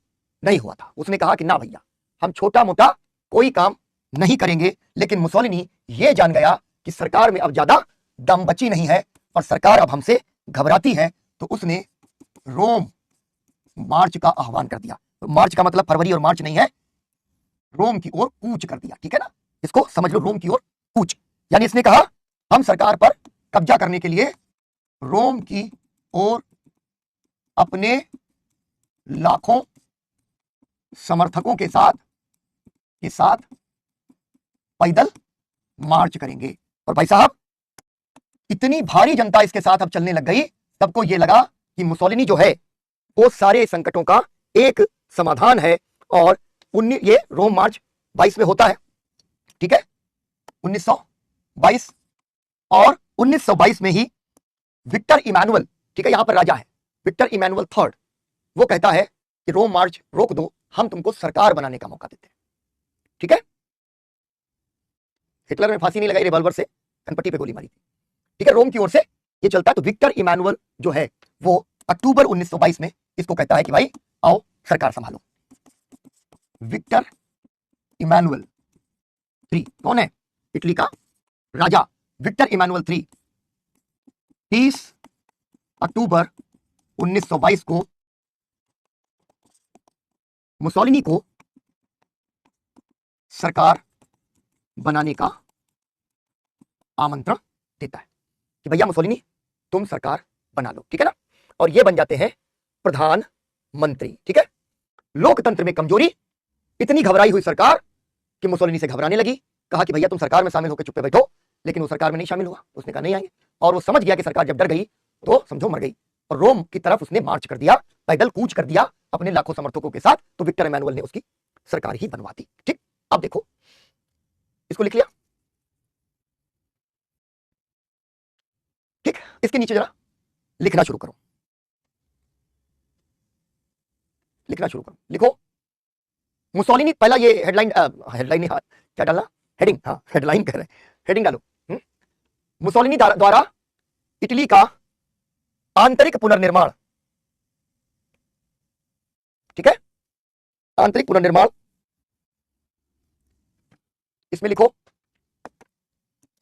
नहीं हुआ था, उसने कहा कि ना भैया हम छोटा मोटा कोई काम नहीं करेंगे। लेकिन मुसोलिनी ये जान गया कि सरकार में अब ज्यादा दम बची नहीं है और सरकार अब हमसे घबराती है, तो उसने रोम मार्च का आह्वान कर दिया। तो मार्च का मतलब फरवरी और मार्च नहीं है, रोम की ओर कूच कर दिया, ठीक है ना, इसको समझ लो, रोम की ओर कूच, यानी इसने कहा हम सरकार पर कब्जा करने के लिए रोम की ओर अपने लाखों समर्थकों के साथ पैदल मार्च करेंगे। और भाई साहब इतनी भारी जनता इसके साथ अब चलने लग गई, सबको यह लगा कि मुसोलिनी जो है वो सारे संकटों का एक समाधान है। और ये रोम मार्च 22 में होता है, ठीक है, 1922 और 1922 में ही विक्टर इमैनुअल, ठीक है, यहां पर राजा है विक्टर इमैनुअल थर्ड, वो कहता है कि रोम मार्च रोक दो, हम तुमको सरकार बनाने का मौका देते हैं। ठीक है, हिटलर ने फांसी नहीं लगाई, रिवॉल्वर से कनपट्टी पे गोली मारी थी। ठीक है, रोम की ओर से ये चलता है। तो विक्टर इमैनुअल जो है वो अक्टूबर 1922 में इसको कहता है कि भाई आओ सरकार संभालो। विक्टर इमैनुअल थ्री कौन है? इटली का राजा विक्टर इमैनुअल थ्री 30 अक्टूबर 1922 को मुसोलिनी को सरकार बनाने का आमंत्रण देता है कि भैया मुसोलिनी तुम सरकार बना लो। ठीक है ना, और ये बन जाते हैं प्रधानमंत्री। ठीक है, लोकतंत्र में कमजोरी, इतनी घबराई हुई सरकार कि मुसोलिनी से घबराने लगी, कहा कि भैया तुम सरकार में शामिल होकर चुप पे बैठो, लेकिन वो सरकार में नहीं शामिल हुआ। उसने कहा नहीं आएंगे, और वो समझ गया कि सरकार जब डर गई तो समझो मर गई, और रोम की तरफ उसने मार्च कर दिया, पैदल कूच कर दिया अपने लाखों समर्थकों के साथ। तो विक्टर इमैनुअल ने उसकी सरकार ही बनवा दी। ठीक, अब देखो इसको लिख लिया। ठीक, इसके नीचे जरा लिखना शुरू करो, लिखना शुरू करो। लिखो मुसोलिनी, पहला ये हेडलाइन, हेडलाइन क्या डालना, हेडिंग, हाँ हेडलाइन कह रहे हैं, हेडिंग डालो। मुसोलिनी द्वारा इटली का आंतरिक पुनर्निर्माण। ठीक है, आंतरिक पुनर्निर्माण, इसमें लिखो,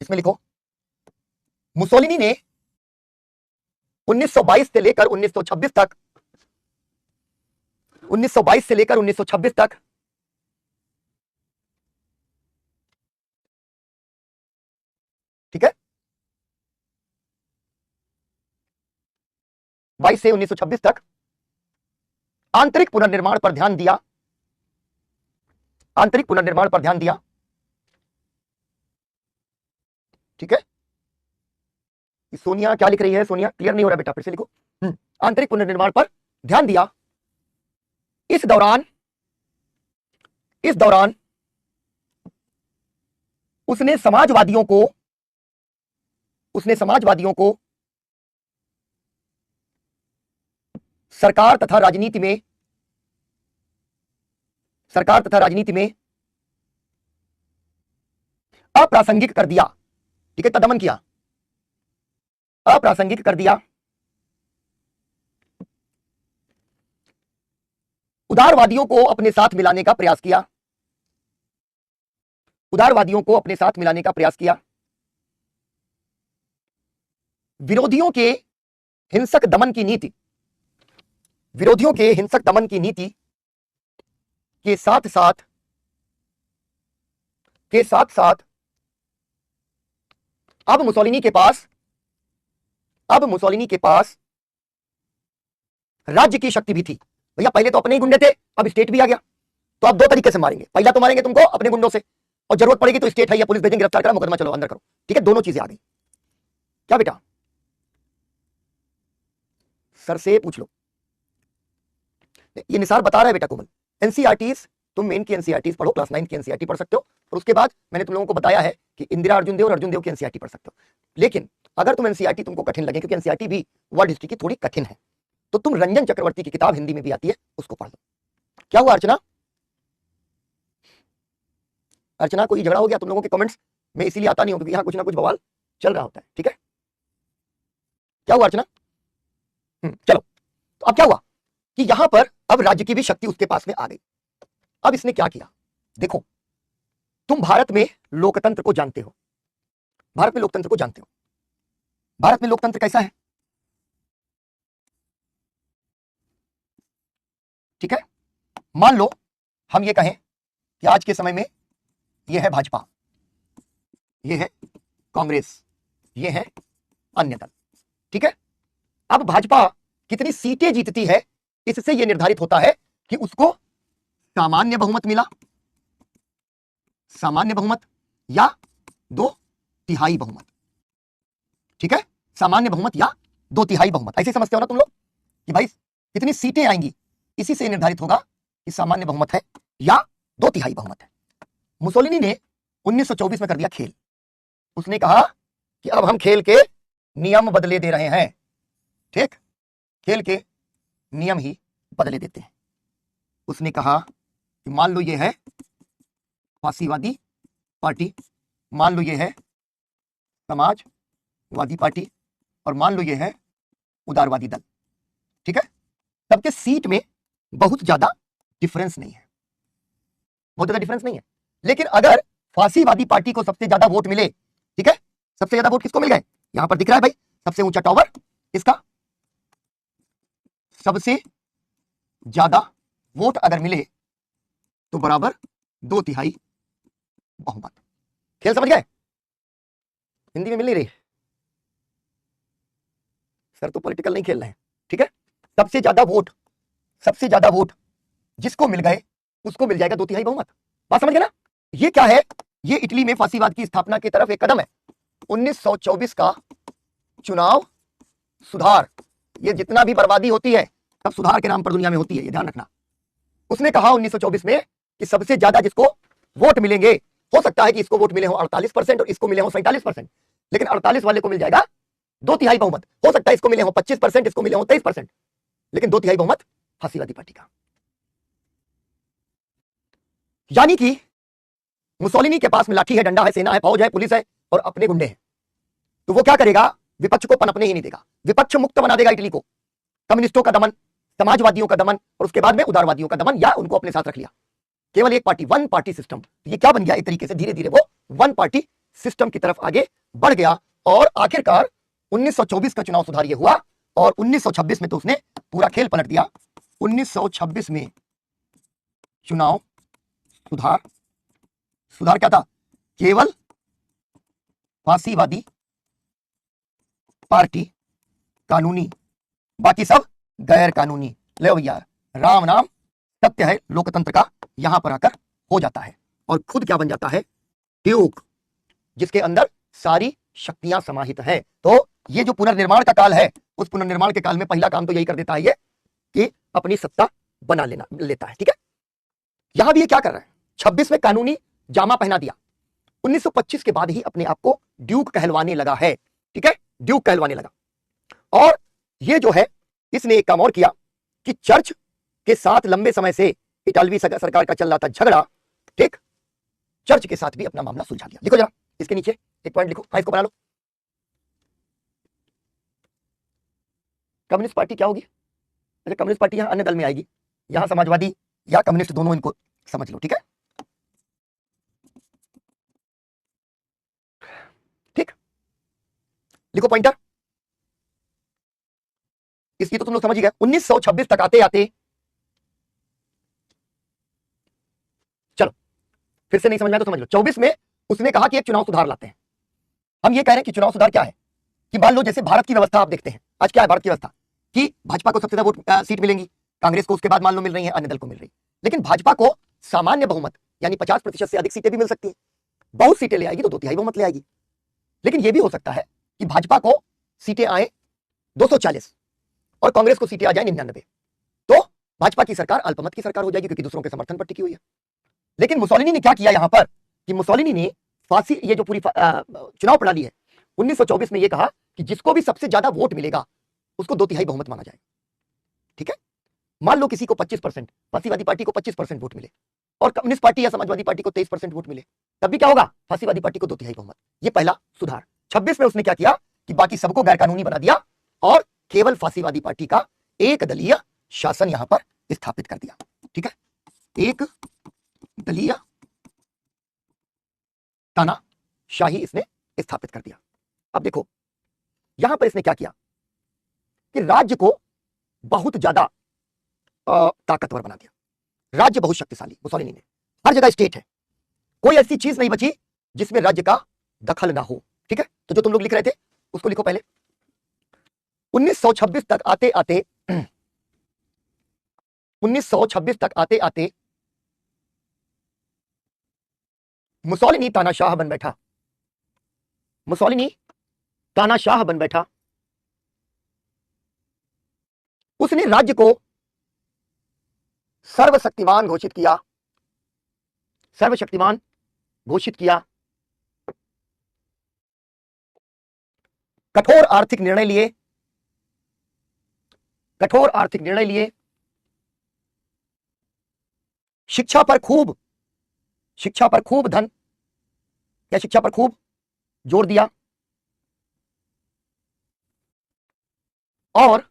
इसमें लिखो मुसोलिनी ने 1922 से लेकर 1926 तक, 1922 से लेकर 1926 तक ठीक है 22 से 1926 तक आंतरिक पुनर्निर्माण पर ध्यान दिया, आंतरिक पुनर्निर्माण पर ध्यान दिया। ठीक है, सोनिया क्या लिख रही है? सोनिया क्लियर नहीं हो रहा बेटा, फिर से लिखो। आंतरिक पुनर्निर्माण पर ध्यान दिया। इस दौरान उसने समाजवादियों को सरकार तथा राजनीति में अप्रासंगिक कर दिया। ठीक है, दमन किया, अप्रासंगिक कर दिया। उदारवादियों को अपने साथ मिलाने का प्रयास किया, उदारवादियों को अपने साथ मिलाने का प्रयास किया। विरोधियों के हिंसक दमन की नीति, विरोधियों के हिंसक दमन की नीति के साथ साथ अब मुसोलिनी के पास राज्य की शक्ति भी थी। भैया पहले तो अपने ही गुंडे थे, अब स्टेट भी आ गया, तो अब दो तरीके से मारेंगे। पहला तो मारेंगे तुमको अपने गुंडों से, और जरूरत पड़ेगी तो स्टेट है या पुलिस भेजेंगे, गिरफ्तार करा, मुकदमा चलो अंदर करो। ठीक है, दोनों चीजें आ गई। क्या बेटा? सर से पूछ लो, ये निसार बता रहा है बेटा कोमल। एनसीईआरटीज, तुम मेन की एनसीईआरटीज पढ़ो, क्लास 9 की एनसीईआरटी पढ़ सकते हो, और उसके बाद मैंने तुम लोगों को बताया है कि इंदिरा अर्जुन देव और अर्जुन देव की एनसीईआरटी पढ़ सकते हो। लेकिन अगर तुम एनसीईआरटी तुमको कठिन लगे, क्योंकि एनसीईआरटी भी वर्ल्ड हिस्ट्री की थोड़ी कठिन है, तो तुम रंजन चक्रवर्ती की किताब हिंदी में भी आती है, उसको पढ़ लो। क्या हुआ अर्चना? अर्चना कोई झगड़ा हो गया तुम लोगों के कमेंट्स में? इसीलिए आता नहीं हूं क्योंकि यहाँ कुछ ना कुछ बवाल चल रहा होता है। ठीक है, क्या हुआ अर्चना? चलो, तो अब क्या हुआ कि यहां पर अब राज्य की भी शक्ति उसके पास में आ गई। अब इसने क्या किया, देखो, तुम भारत में लोकतंत्र को जानते हो, भारत में लोकतंत्र को जानते हो। भारत में लोकतंत्र कैसा है? ठीक है, मान लो हम ये कहें कि आज के समय में ये है भाजपा, ये है कांग्रेस, ये है अन्य दल। ठीक है, अब भाजपा कितनी सीटें जीतती है, इससे यह निर्धारित होता है कि उसको सामान्य बहुमत मिला, सामान्य बहुमत, या 2/3 बहुमत। ठीक है, सामान्य बहुमत या 2/3 बहुमत, ऐसे समझते हो ना तुम लोग कि भाई कितनी सीटें आएंगी, इसी से निर्धारित होगा कि सामान्य बहुमत है या 2/3 बहुमत है। मुसोलिनी ने 1924 में कर दिया खेल। उसने कहा कि अब हम खेल के नियम बदले दे रहे हैं। ठीक, खेल के नियम ही बदले देते हैं। उसने कहा कि मान लो ये है फासीवादी पार्टी, मान लो ये है समाजवादी पार्टी, और मान लो ये है उदारवादी दल। ठीक है, सबके सीट में बहुत ज्यादा डिफरेंस नहीं है, बहुत ज्यादा डिफरेंस नहीं है। लेकिन अगर फांसीवादी पार्टी को सबसे ज्यादा वोट मिले, ठीक है, सबसे ज्यादा वोट किसको मिल गए, यहां पर दिख रहा है भाई, सबसे ऊंचा टावर इसका, सबसे ज्यादा वोट अगर मिले तो बराबर 2/3 बहुमत। खेल समझ गए? हिंदी में मिल नहीं रही सर, तो पॉलिटिकल नहीं खेल रहे हैं। ठीक है, सबसे ज्यादा वोट जिसको मिल गए उसको मिल जाएगा 2/3 बहुमत। बात समझ गए ना? ये क्या है, ये इटली में फांसीवाद की स्थापना की तरफ एक कदम है। 1924 का चुनाव सुधार, ये जितना भी बर्बादी होती है सब सुधार के नाम पर दुनिया में होती है, ये ध्यान रखना। उसने कहा 1924 में कि सबसे ज्यादा जिसको वोट मिलेंगे, हो सकता है कि इसको वोट मिले हो 48% और इसको मिले हो 47%, लेकिन 48 वाले को मिल जाएगा 2/3 बहुमत। हो सकता है इसको मिले हो 25%, इसको मिले हो 23%, लेकिन 2/3 बहुमत फांसीवादी पार्टी का। यानी कि मुसोलिनी के पास में लाठी है, डंडा है, सेना है, फौज है, पुलिस है और अपने गुंडे हैं, तो वो क्या करेगा, विपक्ष को पनपने ही नहीं देगा, विपक्ष मुक्त बना देगा इटली को। कम्युनिस्टों का दमन, समाजवादियों का दमन और उसके बाद में उदारवादियों का दमन, या उनको अपने साथ रख लिया। केवल एक पार्टी, वन पार्टी सिस्टम। ये क्या बन गया, एक तरीके से धीरे धीरे वो वन पार्टी सिस्टम की तरफ आगे बढ़ गया। और आखिरकार 1924 का चुनाव सुधार ये हुआ, और 1926 में तो उसने पूरा खेल पलट दिया। 1926 में चुनाव सुधार क्या था, केवल फांसीवादी पार्टी कानूनी, बाकी सब गैर कानूनी। ले भैया, राम नाम सत्य है लोकतंत्र का, यहां पर आकर हो जाता है और खुद क्या बन जाता है, ड्यूक, जिसके अंदर सारी शक्तियां समाहित है। तो ये जो पुनर्निर्माण का काल है, उस पुनर्निर्माण के काल में पहला काम तो यही कर देता है ये कि अपनी सत्ता बना लेता है। ठीक है, यहां भी ये क्या कर रहा है, 26 में कानूनी जामा पहना दिया, 1925 के बाद ही अपने आप को ड्यूक कहलवाने लगा है। ठीक है, ड्यूक कहलवाने लगा। और ये जो है, इसने एक काम और किया कि चर्च के साथ लंबे समय से इटालवी सरकार का चल रहा था झगड़ा, ठीक, चर्च के साथ भी अपना मामला सुलझा दिया। लिखो जरा इसके नीचे एक पॉइंट लिखो, इसको बना लो। कम्युनिस्ट पार्टी क्या होगी, अच्छा कम्युनिस्ट पार्टी यहां अन्य दल में आएगी, यहां समाजवादी या कम्युनिस्ट दोनों, इनको समझ लो। ठीक है, ठीक, लिखो पॉइंटर। इसकी तो तुम लोग समझ ही गए। 1926 तक आते आते, चलो फिर से नहीं समझ में तो समझ लो, 24 में उसने कहा कि एक चुनाव सुधार लाते हैं। हम ये कह रहे हैं कि चुनाव सुधार क्या है, कि मान लो जैसे भारत की व्यवस्था आप देखते हैं, आज क्या है भारत की व्यवस्था, कि भाजपा को सबसे ज्यादा वोट सीट मिलेंगी, कांग्रेस को उसके बाद मान लो मिल रही है, अन्य दल को मिल रही, लेकिन भाजपा को सामान्य बहुमत यानी 50% से अधिक सीटें भी मिल सकती हैं। बहुत सीटें ले आएगी तो 2/3 बहुमत ले आएगी। लेकिन यह भी हो सकता है कि भाजपा को सीटें आए 240 और कांग्रेस को सीटें आ जाए 99, तो भाजपा की सरकार अल्पमत की सरकार हो जाएगी, क्योंकि दूसरों के समर्थन पर टिकी हुई है। लेकिन मुसोलिनी ने क्या किया यहां पर, कि मुसोलिनी ने फांसी, ये जो पूरी चुनाव प्रणाली है, 1924 में यह कहा कि जिसको भी सबसे ज्यादा वोट मिलेगा उसको 2/3 बहुमत माना जाएगा। ठीक है, मान लो किसी को 25%, फांसीवादी पार्टी को 25% वोट मिले और कम्युनिस्ट पार्टी या समाजवादी पार्टी को 23% वोट मिले, तब भी क्या होगा, फांसीवादी पार्टी को 2/3 बहुमत। ये पहला सुधार। 26 में उसने क्या किया कि बाकी सबको गैर कानूनी बना दिया और केवल फांसीवादी पार्टी का एक दलीय शासन यहां पर स्थापित कर दिया। ठीक है, एक दलीय तानाशाही इसने स्थापित कर दिया। अब देखो यहां पर इसने क्या किया कि राज्य को बहुत ज्यादा ताकतवर बना दिया, राज्य बहुत शक्तिशाली। मुसोलिनी ने हर जगह स्टेट है, कोई ऐसी चीज नहीं बची जिसमें राज्य का दखल ना हो। ठीक है, तो जो तुम लोग लिख रहे थे उसको लिखो पहले। 1926 तक आते आते 1926 तक आते आते मुसोलिनी तानाशाह बन बैठा, मुसोलिनी तानाशाह बन बैठा। उसने राज्य को सर्वशक्तिमान घोषित किया, सर्वशक्तिमान घोषित किया। कठोर आर्थिक निर्णय लिए, कठोर आर्थिक निर्णय लिए, शिक्षा पर खूब धन या शिक्षा पर खूब जोर दिया, और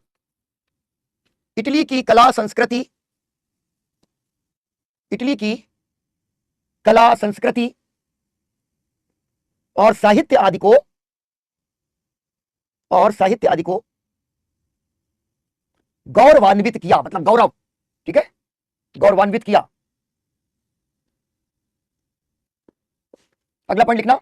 इटली की कला संस्कृति, इटली की कला संस्कृति और साहित्य आदि को, गौरवान्वित किया, मतलब गौरव, ठीक है, गौरवान्वित किया। अगला पॉइंट लिखना,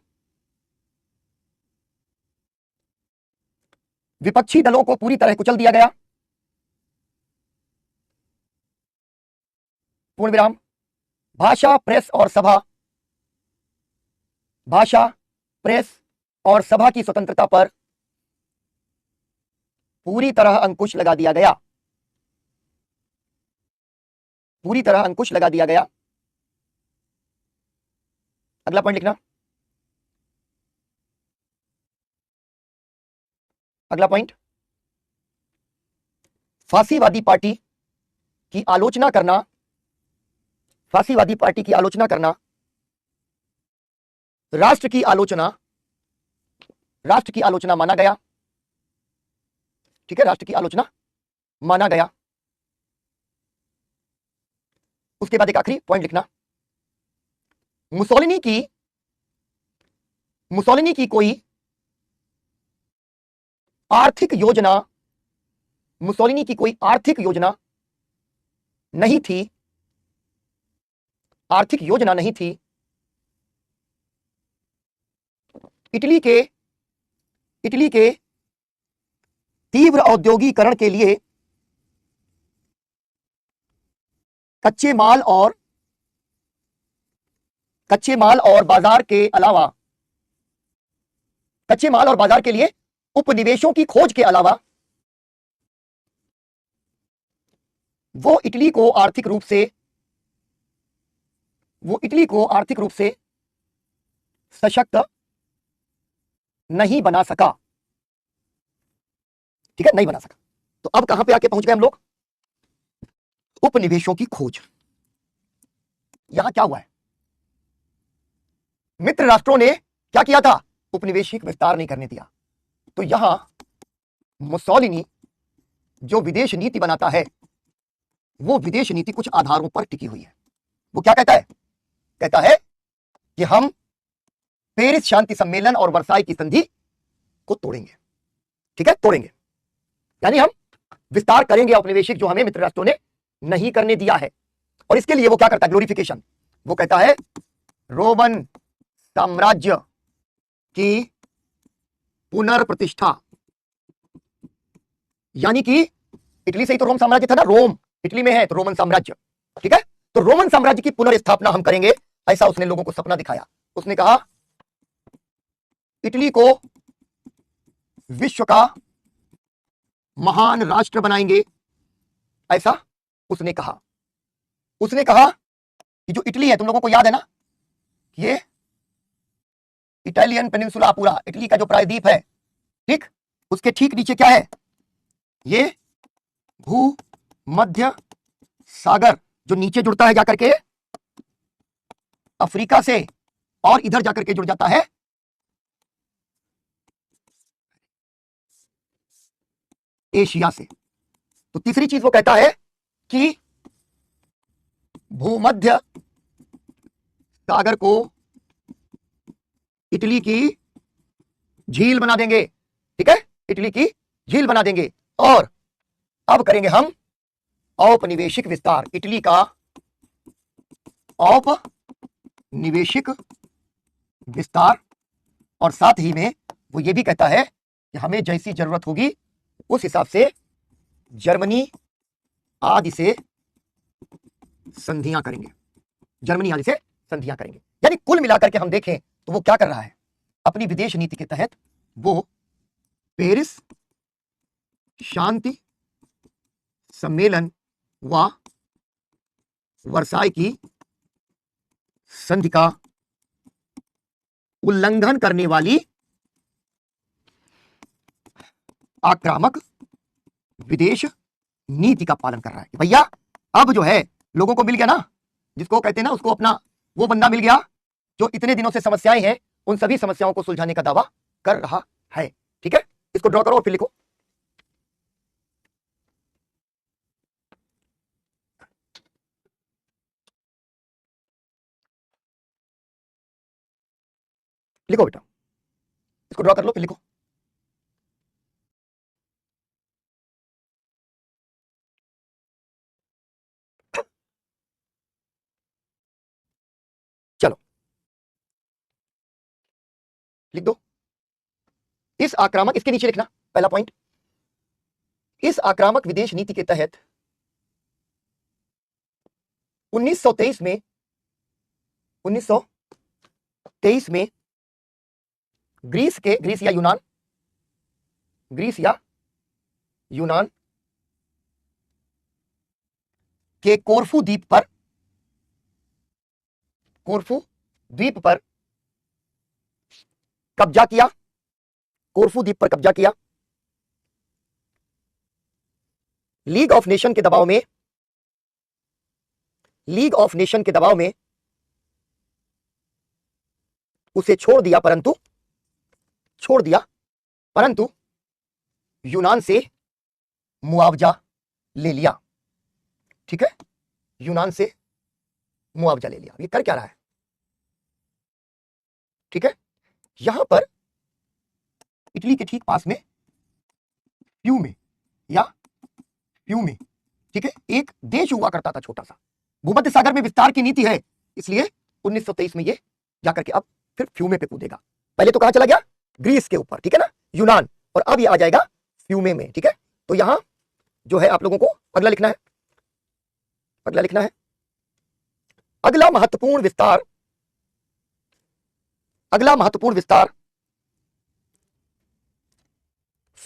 विपक्षी दलों को पूरी तरह कुचल दिया गया, पूर्ण विराम, भाषा, प्रेस और सभा, भाषा, प्रेस और सभा की स्वतंत्रता पर पूरी तरह अंकुश लगा दिया गया, पूरी तरह अंकुश लगा दिया गया। अगला पॉइंट लिखना, अगला पॉइंट, फासीवादी पार्टी की आलोचना करना, फासीवादी पार्टी की आलोचना करना राष्ट्र की आलोचना माना गया, ठीक है, राष्ट्र की आलोचना माना गया। उसके बाद एक आखिरी पॉइंट लिखना, मुसोलिनी की कोई आर्थिक योजना, मुसोलिनी की कोई आर्थिक योजना नहीं थी, आर्थिक योजना नहीं थी। इटली के तीव्र औद्योगिकरण के लिए कच्चे माल और बाजार के अलावा, कच्चे माल और बाजार के लिए उपनिवेशों की खोज के अलावा वो इटली को आर्थिक रूप से सशक्त नहीं बना सका, ठीक है, नहीं बना सका। तो अब कहां पे आके पहुंच गए हम लोग, उपनिवेशों की खोज। यहां क्या हुआ है, मित्र राष्ट्रों ने क्या किया था, उपनिवेशिक विस्तार नहीं करने दिया। तो यहां मुसोलिनी जो विदेश नीति बनाता है, वो विदेश नीति कुछ आधारों पर टिकी हुई है। वो क्या कहता है, कहता है कि हम पेरिस शांति सम्मेलन और वर्साई की संधि को तोड़ेंगे, ठीक है, तोड़ेंगे, यानी हम विस्तार करेंगे औपनिवेशिक, जो हमें मित्र राष्ट्रों ने नहीं करने दिया है। और इसके लिए वो क्या करता है, ग्लोरिफिकेशन, वो कहता है रोमन साम्राज्य की पुनर्प्रतिष्ठा, यानी कि इटली से ही तो रोम साम्राज्य था ना, रोम इटली में है तो रोमन साम्राज्य, ठीक है, तो रोमन साम्राज्य की पुनर्स्थापना हम करेंगे, ऐसा उसने लोगों को सपना दिखाया। उसने कहा इटली को विश्व का महान राष्ट्र बनाएंगे, ऐसा उसने कहा। उसने कहा कि जो इटली है, तुम लोगों को याद है ना, ये इटालियन पेनिनसुला, पूरा इटली का जो प्रायद्वीप है, ठीक, उसके ठीक नीचे क्या है, ये भूमध्य सागर, जो नीचे जुड़ता है जाकर के अफ्रीका से, और इधर जाकर के जुड़ जाता है एशिया से। तो तीसरी चीज वो कहता है कि भूमध्य सागर को इटली की झील बना देंगे, ठीक है, इटली की झील बना देंगे। और अब करेंगे हम औपनिवेशिक विस्तार, इटली का औपनिवेशिक विस्तार। और साथ ही में वो ये भी कहता है कि हमें जैसी जरूरत होगी उस हिसाब से जर्मनी आदि से संधियां करेंगे, जर्मनी आदि से संधियां करेंगे। यानी कुल मिलाकर के हम देखें तो वो क्या कर रहा है, अपनी विदेश नीति के तहत वो पेरिस शांति सम्मेलन व वर्साई की संधि का उल्लंघन करने वाली आक्रामक विदेश नीति का पालन कर रहा है। भैया अब जो है लोगों को मिल गया ना, जिसको कहते हैं ना, उसको अपना वो बंदा मिल गया जो इतने दिनों से समस्याएं हैं उन सभी समस्याओं को सुलझाने का दावा कर रहा है। ठीक है, इसको ड्रॉ करो और फिर लिखो। लिखो बेटा, इसको ड्रॉ कर लो फिर लिखो। चलो लिख दो। इस आक्रामक, इसके नीचे लिखना पहला पॉइंट, इस आक्रामक विदेश नीति के तहत 1923 में ग्रीस या यूनान के कोरफू द्वीप पर कब्जा किया। कोरफू द्वीप पर कब्जा किया। लीग ऑफ नेशन के दबाव में उसे छोड़ दिया, परंतु यूनान से मुआवजा ले लिया। ठीक है, यूनान से मुआवजा ले लिया। ये कर क्या रहा है? ठीक है, यहां पर इटली के ठीक पास में फ्यूमे, ठीक है, एक देश हुआ करता था छोटा सा। भूमध्य सागर में विस्तार की नीति है, इसलिए 1923 में ये जाकर के अब फिर फ्यूमे पे कूदेगा। पहले तो कहां चला गया? ग्रीस के ऊपर, ठीक है ना, यूनान, और अब ये आ जाएगा फ्यूमे में। ठीक है, तो यहां जो है आप लोगों को अगला लिखना है। अगला महत्वपूर्ण विस्तार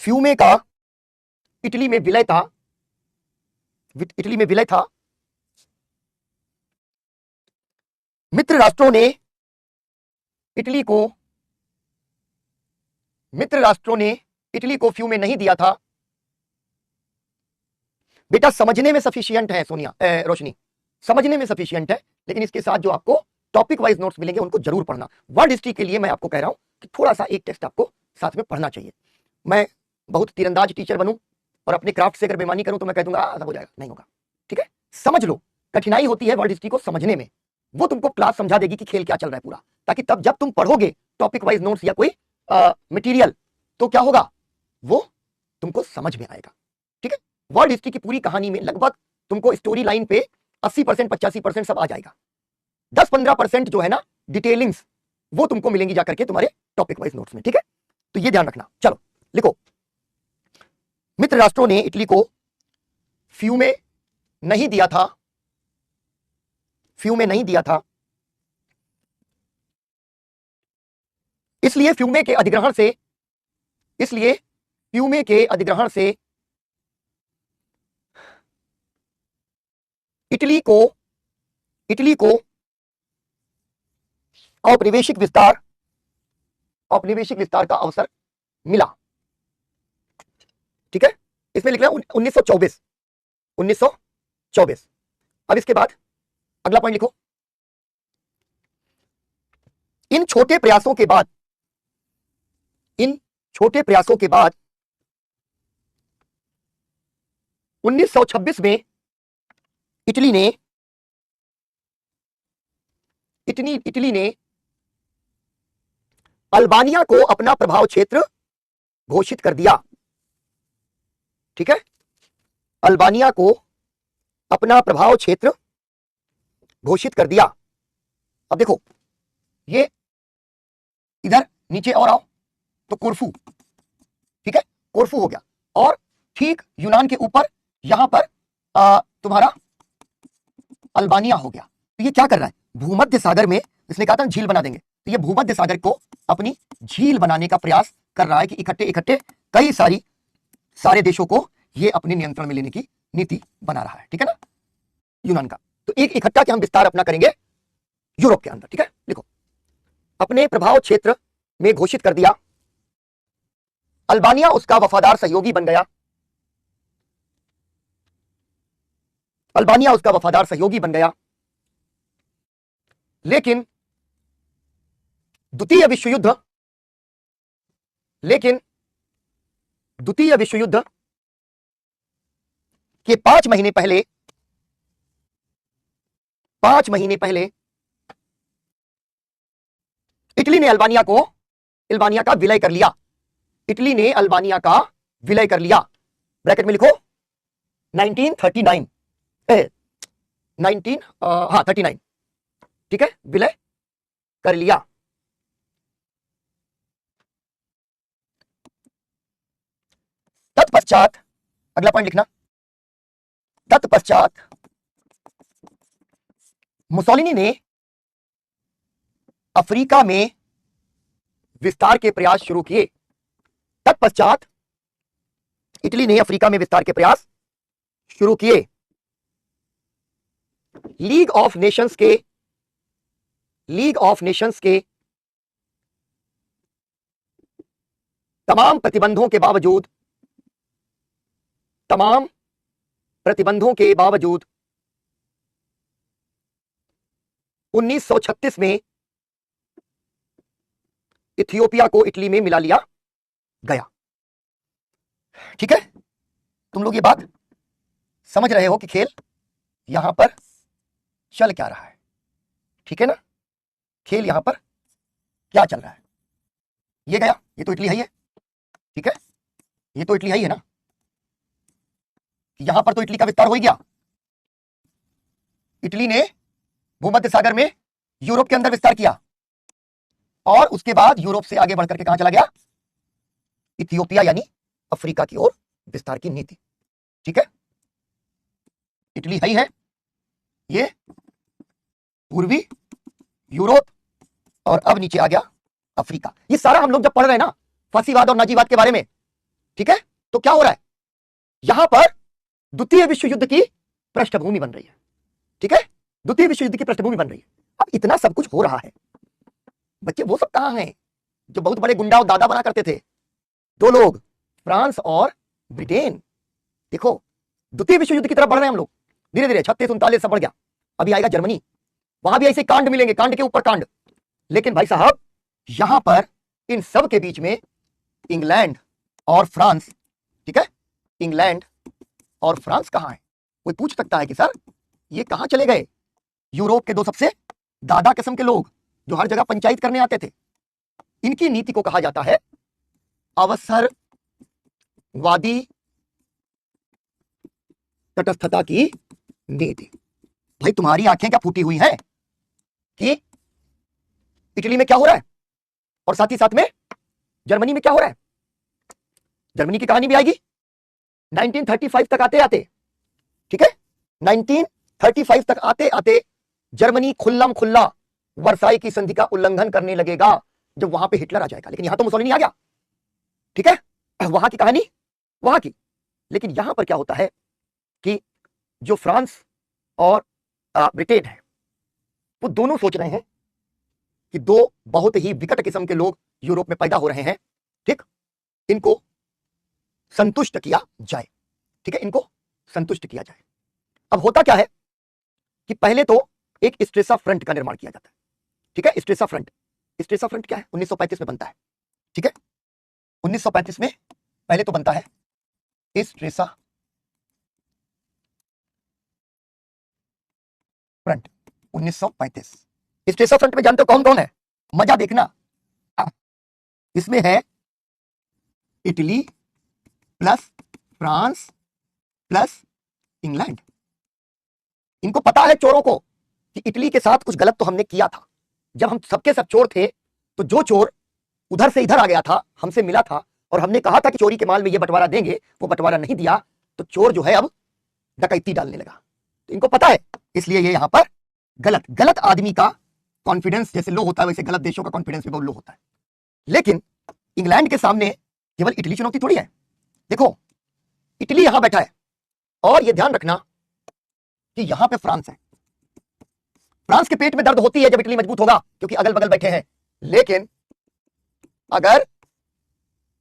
फ्यूमे का इटली में विलय था। मित्र राष्ट्रों ने इटली को फ्यूमे नहीं दिया था। बेटा समझने में सफिशिएंट है सोनिया, रोशनी, समझने में सफिशिएंट है, लेकिन इसके साथ जो आपको टॉपिक वाइज नोट्स मिलेंगे उनको जरूर पढ़ना। वर्ड हिस्ट्री के लिए मैं आपको कह रहा हूं कि थोड़ा सा एक टेक्स्ट आपको साथ में पढ़ना चाहिए। मैं बहुत तीरंदाज टीचर बनूं और अपने क्राफ्ट से अगर बेईमानी करूं तो मैं कह दूंगा सब हो जाएगा, नहीं होगा। ठीक है, समझ लो, कठिनाई होती है वर्ड हिस्ट्री को समझने में। वो तुमको क्लास समझा देगी कि खेल क्या चल रहा है पूरा, ताकि तब जब तुम पढ़ोगे टॉपिक वाइज नोट्स या कोई मटेरियल, तो क्या होगा, वो तुमको समझ में आएगा। ठीक है, वर्ड हिस्ट्री की पूरी कहानी में लगभग तुमको स्टोरी लाइन पे 80% 85% सब आ जाएगा। 10-15% जो है ना डिटेलिंग्स, वो तुमको मिलेंगी जाकर के तुम्हारे टॉपिक वाइज नोट्स में। ठीक है, तो ये ध्यान रखना। चलो लिखो, मित्र राष्ट्रों ने इटली को फ्यूमे नहीं दिया था। इसलिए फ्यूमे के अधिग्रहण से इटली को औपनिवेशिक विस्तार का अवसर मिला। ठीक है, इसमें लिख रहा हूं 1924। अब इसके बाद अगला पॉइंट लिखो, इन छोटे प्रयासों के बाद 1926 में इटली ने अल्बानिया को अपना प्रभाव क्षेत्र घोषित कर दिया। ठीक है, अल्बानिया को अपना प्रभाव क्षेत्र घोषित कर दिया। अब देखो, ये इधर नीचे और आओ तो कोरफू, ठीक है, कोरफू हो गया, और ठीक यूनान के ऊपर यहां पर तुम्हारा अल्बानिया हो गया। तो ये क्या कर रहा है? भूमध्य सागर में, इसने कहा था झील बना देंगे, तो ये भूमध्य सागर को अपनी झील बनाने का प्रयास कर रहा है कि इकट्ठे कई सारे देशों को ये अपने नियंत्रण में लेने की नीति बना रहा है। ठीक है ना, यूनान का। तो एक इकट्ठा के हम विस्तार अपना करेंगे यूरोप के अंदर। ठीक है, लिखो, अपने प्रभाव क्षेत्र में घोषित कर दिया अल्बानिया उसका वफादार सहयोगी बन गया, अल्बानिया उसका वफादार सहयोगी बन गया। लेकिन द्वितीय विश्व युद्ध लेकिन द्वितीय विश्व युद्ध के 5 महीने पहले 5 महीने पहले इटली ने अल्बानिया का विलय कर लिया। इटली ने अल्बानिया का विलय कर लिया। ब्रैकेट में लिखो 1939 39, ठीक है, विलय कर लिया। तत्पश्चात अगला पॉइंट लिखना, तत्पश्चात मुसोलिनी ने अफ्रीका में विस्तार के प्रयास शुरू किए। तत्पश्चात इटली ने अफ्रीका में विस्तार के प्रयास शुरू किए। लीग ऑफ नेशंस के तमाम प्रतिबंधों के बावजूद 1936 में इथियोपिया को इटली में मिला लिया गया। ठीक है, तुम लोग ये बात समझ रहे हो कि खेल यहां पर चल क्या रहा है। ठीक है ना, खेल यहां पर क्या चल रहा है। ये गया, ये तो इटली है, ये ठीक है, ये तो इटली है ना, यहां पर तो इटली का विस्तार हो ही गया। इटली ने भूमध्य सागर में यूरोप के अंदर विस्तार किया और उसके बाद यूरोप से आगे बढ़कर के कहां चला गया, इथियोपिया यानी अफ्रीका की ओर विस्तार की नीति। ठीक है, इटली है ही है, ये पूर्वी यूरोप और अब नीचे आ गया अफ्रीका। ये सारा हम लोग जब पढ़ रहे हैं ना फासीवाद और नाजीवाद के बारे में, ठीक है, तो क्या हो रहा है, यहां पर द्वितीय विश्व युद्ध की पृष्ठभूमि बन रही है। ठीक है, द्वितीय विश्व युद्ध की पृष्ठभूमि बन रही है। अब इतना सब कुछ हो रहा है, बच्चे वो सब कहां हैं जो बहुत बड़े गुंडा और दादा बना करते थे, दो लोग, फ्रांस और ब्रिटेन। देखो द्वितीय विश्व युद्ध की तरफ बढ़ रहे हैं हम लोग धीरे धीरे, 36 39 सब बढ़ गया, अभी आएगा जर्मनी, वहां भी ऐसे कांड मिलेंगे, कांड के ऊपर कांड। लेकिन भाई साहब यहां पर इन सब के बीच में इंग्लैंड और फ्रांस, ठीक है, इंग्लैंड और फ्रांस कहां है। कोई पूछ सकता है कि सर ये कहां चले गए, यूरोप के दो सबसे दादा किस्म के लोग जो हर जगह पंचायत करने आते थे। इनकी नीति को कहा जाता है अवसरवादी तटस्थता की नीति। भाई तुम्हारी आंखें क्या फूटी हुई हैं कि इटली में क्या हो रहा है और साथ ही साथ में जर्मनी में क्या हो रहा है। जर्मनी की कहानी भी आएगी 1935 तक आते आते, ठीक है, 1935 तक आते आते जर्मनी खुल्लम खुल्ला वर्साई की संधि का उल्लंघन करने लगेगा जब वहां पे हिटलर आ जाएगा। लेकिन यहां तो मुसोलिनी आ गया, ठीक है, वहां की कहानी वहां की। लेकिन यहां पर क्या होता है कि जो फ्रांस और ब्रिटेन है वो दोनों सोच रहे हैं कि दो बहुत ही विकट किस्म के लोग यूरोप में पैदा हो रहे हैं, ठीक, इनको संतुष्ट किया जाए। ठीक है, इनको संतुष्ट किया जाए। अब होता क्या है कि पहले तो एक स्ट्रेसा फ्रंट का निर्माण किया जाता है। ठीक है, स्ट्रेसा फ्रंट क्या है, 1935 में बनता है। ठीक है, 1935 में पहले तो बनता है स्ट्रेसा फ्रंट 1935। स्ट्रेसा फ्रंट में जानते हो कौन कौन है, मजा देखना, इसमें है Italy plus France plus England. इनको पता है चोरों को कि इटली के साथ कुछ गलत तो हमने किया था। जब हम सबके सब चोर थे तो जो चोर उधर से इधर आ गया था, हमसे मिला था और हमने कहा था कि चोरी के माल में ये बंटवारा देंगे, वो बंटवारा नहीं दिया, तो चोर जो है अब डकैती डालने लगा। तो इनको पता है, इसलिए ये यहां पर गलत आदमी का कॉन्फिडेंस जैसे लो होता है वैसे गलत देशों का कॉन्फिडेंस भी बहुत लो होता है। लेकिन इंग्लैंड के सामने केवल इटली चुनौती थोड़ी है। देखो इटली यहां बैठा है और ये ध्यान रखना कि यहां पे फ्रांस है। फ्रांस के पेट में दर्द होती है जब इटली मजबूत होगा क्योंकि अगल बगल बैठे हैं। लेकिन अगर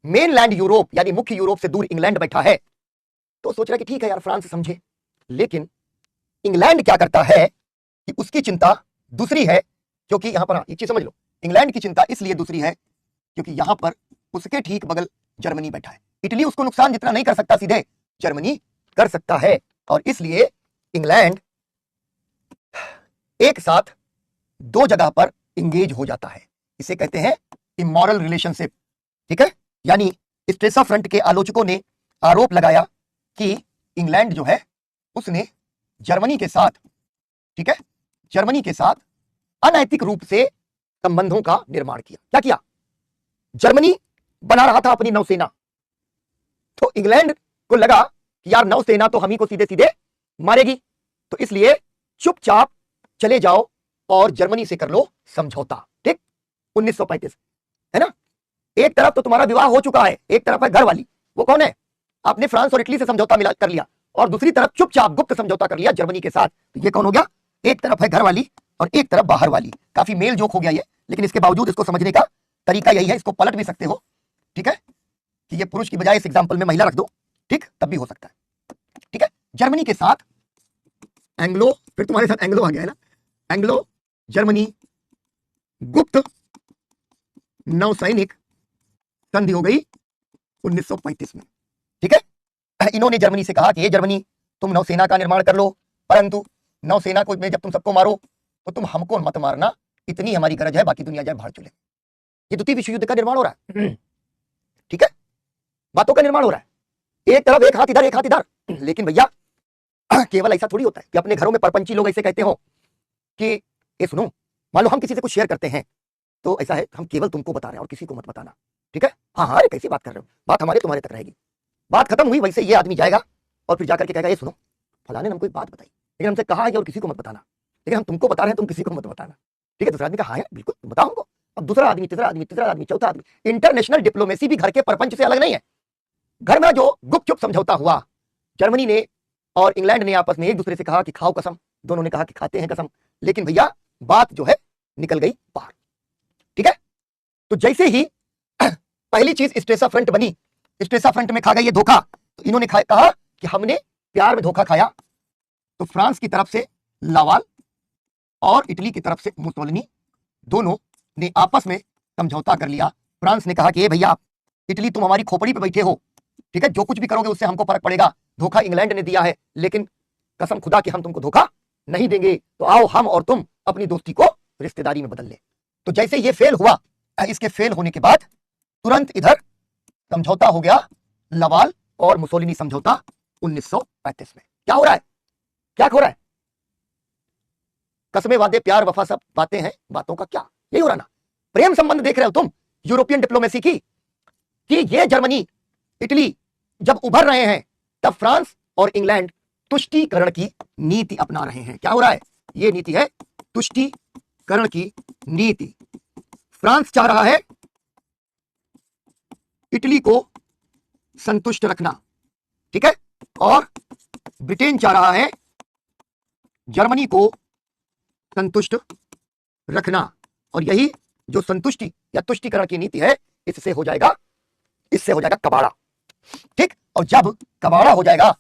मेनलैंड यूरोप यानी मुख्य यूरोप से दूर इंग्लैंड बैठा है, तो सोच रहा है कि ठीक है यार फ्रांस समझे, लेकिन इंग्लैंड क्या करता है कि उसकी चिंता दूसरी है, क्योंकि यहां पर एक चीज समझ लो, इंग्लैंड की चिंता इसलिए दूसरी है क्योंकि यहां पर उसके ठीक बगल जर्मनी बैठा है। इटली उसको नुकसान जितना नहीं कर सकता सीधे, जर्मनी कर सकता है, और इसलिए इंग्लैंड एक साथ दो जगह पर इंगेज हो जाता है। इसे कहते हैं इमोरल रिलेशनशिप, ठीक है। यानी स्ट्रेसा फ्रंट के आलोचकों ने आरोप लगाया कि इंग्लैंड जो है उसने जर्मनी के साथ, ठीक है, जर्मनी के साथ अनैतिक रूप से संबंधों का निर्माण किया। क्या किया? जर्मनी बना रहा था अपनी नौसेना, तो इंग्लैंड को लगा कि यार नौसेना तो हम ही को सीधे सीधे मारेगी, तो इसलिए चुपचाप चले जाओ और जर्मनी से कर लो समझौता। ठीक, 1935 है ना। एक तरफ तो तुम्हारा विवाह हो चुका है, एक तरफ है घर वाली, वो कौन है? आपने फ्रांस और इटली से समझौता मिला कर लिया, और दूसरी तरफ चुपचाप गुप्त समझौता कर लिया जर्मनी के साथ। तो ये कौन हो गया? एक तरफ है घर वाली और एक तरफ बाहर वाली। काफी मेल जोक हो गया ये, लेकिन इसके बावजूद इसको समझने का तरीका यही है। इसको पलट भी सकते हो, ठीक है, कि ये पुरुष की बजाय इस एग्जाम्पल में महिला रख दो, ठीक, तब भी हो सकता है। ठीक है, जर्मनी के साथ एंग्लो, फिर तुम्हारे साथ एंग्लो आ गया है ना, एंग्लो जर्मनी गुप्त नौसैनिक संधि हो गई 1935 में। ठीक है, इन्होंने जर्मनी से कहा कि ये जर्मनी तुम नौसेना का निर्माण कर लो, परंतु नौसेना को में जब तुम सबको मारो तो तुम हमको मत मारना, इतनी हमारी गरज है, बाकी दुनिया जाए भाड़ चले। ये द्वितीय विश्व युद्ध का निर्माण हो रहा है, ठीक है, बातों का निर्माण हो रहा है, एक तरफ एक हाथ इधर एक हाथ इधर। लेकिन भैया केवल ऐसा थोड़ी होता है कि अपने घरों में परपंची लोग ऐसे कहते हो कि ये सुनो, मान लो हम किसी से कुछ शेयर करते हैं तो ऐसा है हम केवल तुमको बता रहे हैं और किसी को मत बताना, ठीक है। हाँ हाँ, कैसी बात कर रहे हो, बात हमारे तुम्हारे तक रहेगी। बात खत्म हुई, वैसे ये आदमी जाएगा और फिर जाकर के कहेगा ये सुनो, फलाने ने हमको एक बात बताई, लेकिन हमसे कहा है और किसी को मत बताना, लेकिन हम तुमको बता रहे हैं, तुम किसी को मत बताना। ठीक है, दूसरा आदमी कहा, हाँ बिल्कुल तुम बताओ हमको। अब दूसरा आदमी, तीसरा आदमी, तीसरा आदमी, चौथा आदमी। इंटरनेशनल डिप्लोमेसी भी घर के परपंच से अलग नहीं है। घर में जो गुपचुप समझौता हुआ, जर्मनी ने और इंग्लैंड ने आपस में एक दूसरे से कहा कि खाओ कसम, दोनों ने कहा कि खाते हैं कसम, लेकिन भैया बात जो है निकल गई बाहर। ठीक है, तो जैसे ही पहली चीज स्ट्रेसा फ्रंट बनी, स्ट्रेसा फ्रंट में खा गई ये धोखा, तो इन्होंने कहा कि हमने प्यार में धोखा खाया। तो फ्रांस की तरफ से लावाल और इटली की तरफ से मुसोलिनी, दोनों ने आपस में समझौता कर लिया। फ्रांस ने कहा कि ये भैया इटली तुम हमारी खोपड़ी पे बैठे हो, ठीक है, जो कुछ भी करोगे उससे हमको फर्क पड़ेगा। धोखा इंग्लैंड ने दिया है, लेकिन कसम खुदा कि हम तुमको धोखा नहीं देंगे, तो आओ हम और तुम अपनी दोस्ती को रिश्तेदारी में बदल ले। तो जैसे ये फेल हुआ, इसके फेल होने के बाद तुरंत इधर समझौता हो गया, लवाल और मुसोलिनी समझौता 1935 में। क्या हो रहा है, क्या हो रहा है? कसमें वादे प्यार वफा सब बातें हैं, बातों का क्या, यही हो रहा ना। प्रेम संबंध देख रहे हो तुम यूरोपियन डिप्लोमेसी की, कि ये जर्मनी इटली जब उभर रहे हैं तब फ्रांस और इंग्लैंड तुष्टीकरण की नीति अपना रहे हैं। क्या हो रहा है? ये नीति है तुष्टीकरण की नीति। फ्रांस चाह रहा है इटली को संतुष्ट रखना, ठीक है, और ब्रिटेन चाह रहा है जर्मनी को संतुष्ट रखना। और यही जो संतुष्टि या तुष्टीकरण की नीति है, इससे हो जाएगा कबाड़ा। ठीक, और जब कबाड़ा हो जाएगा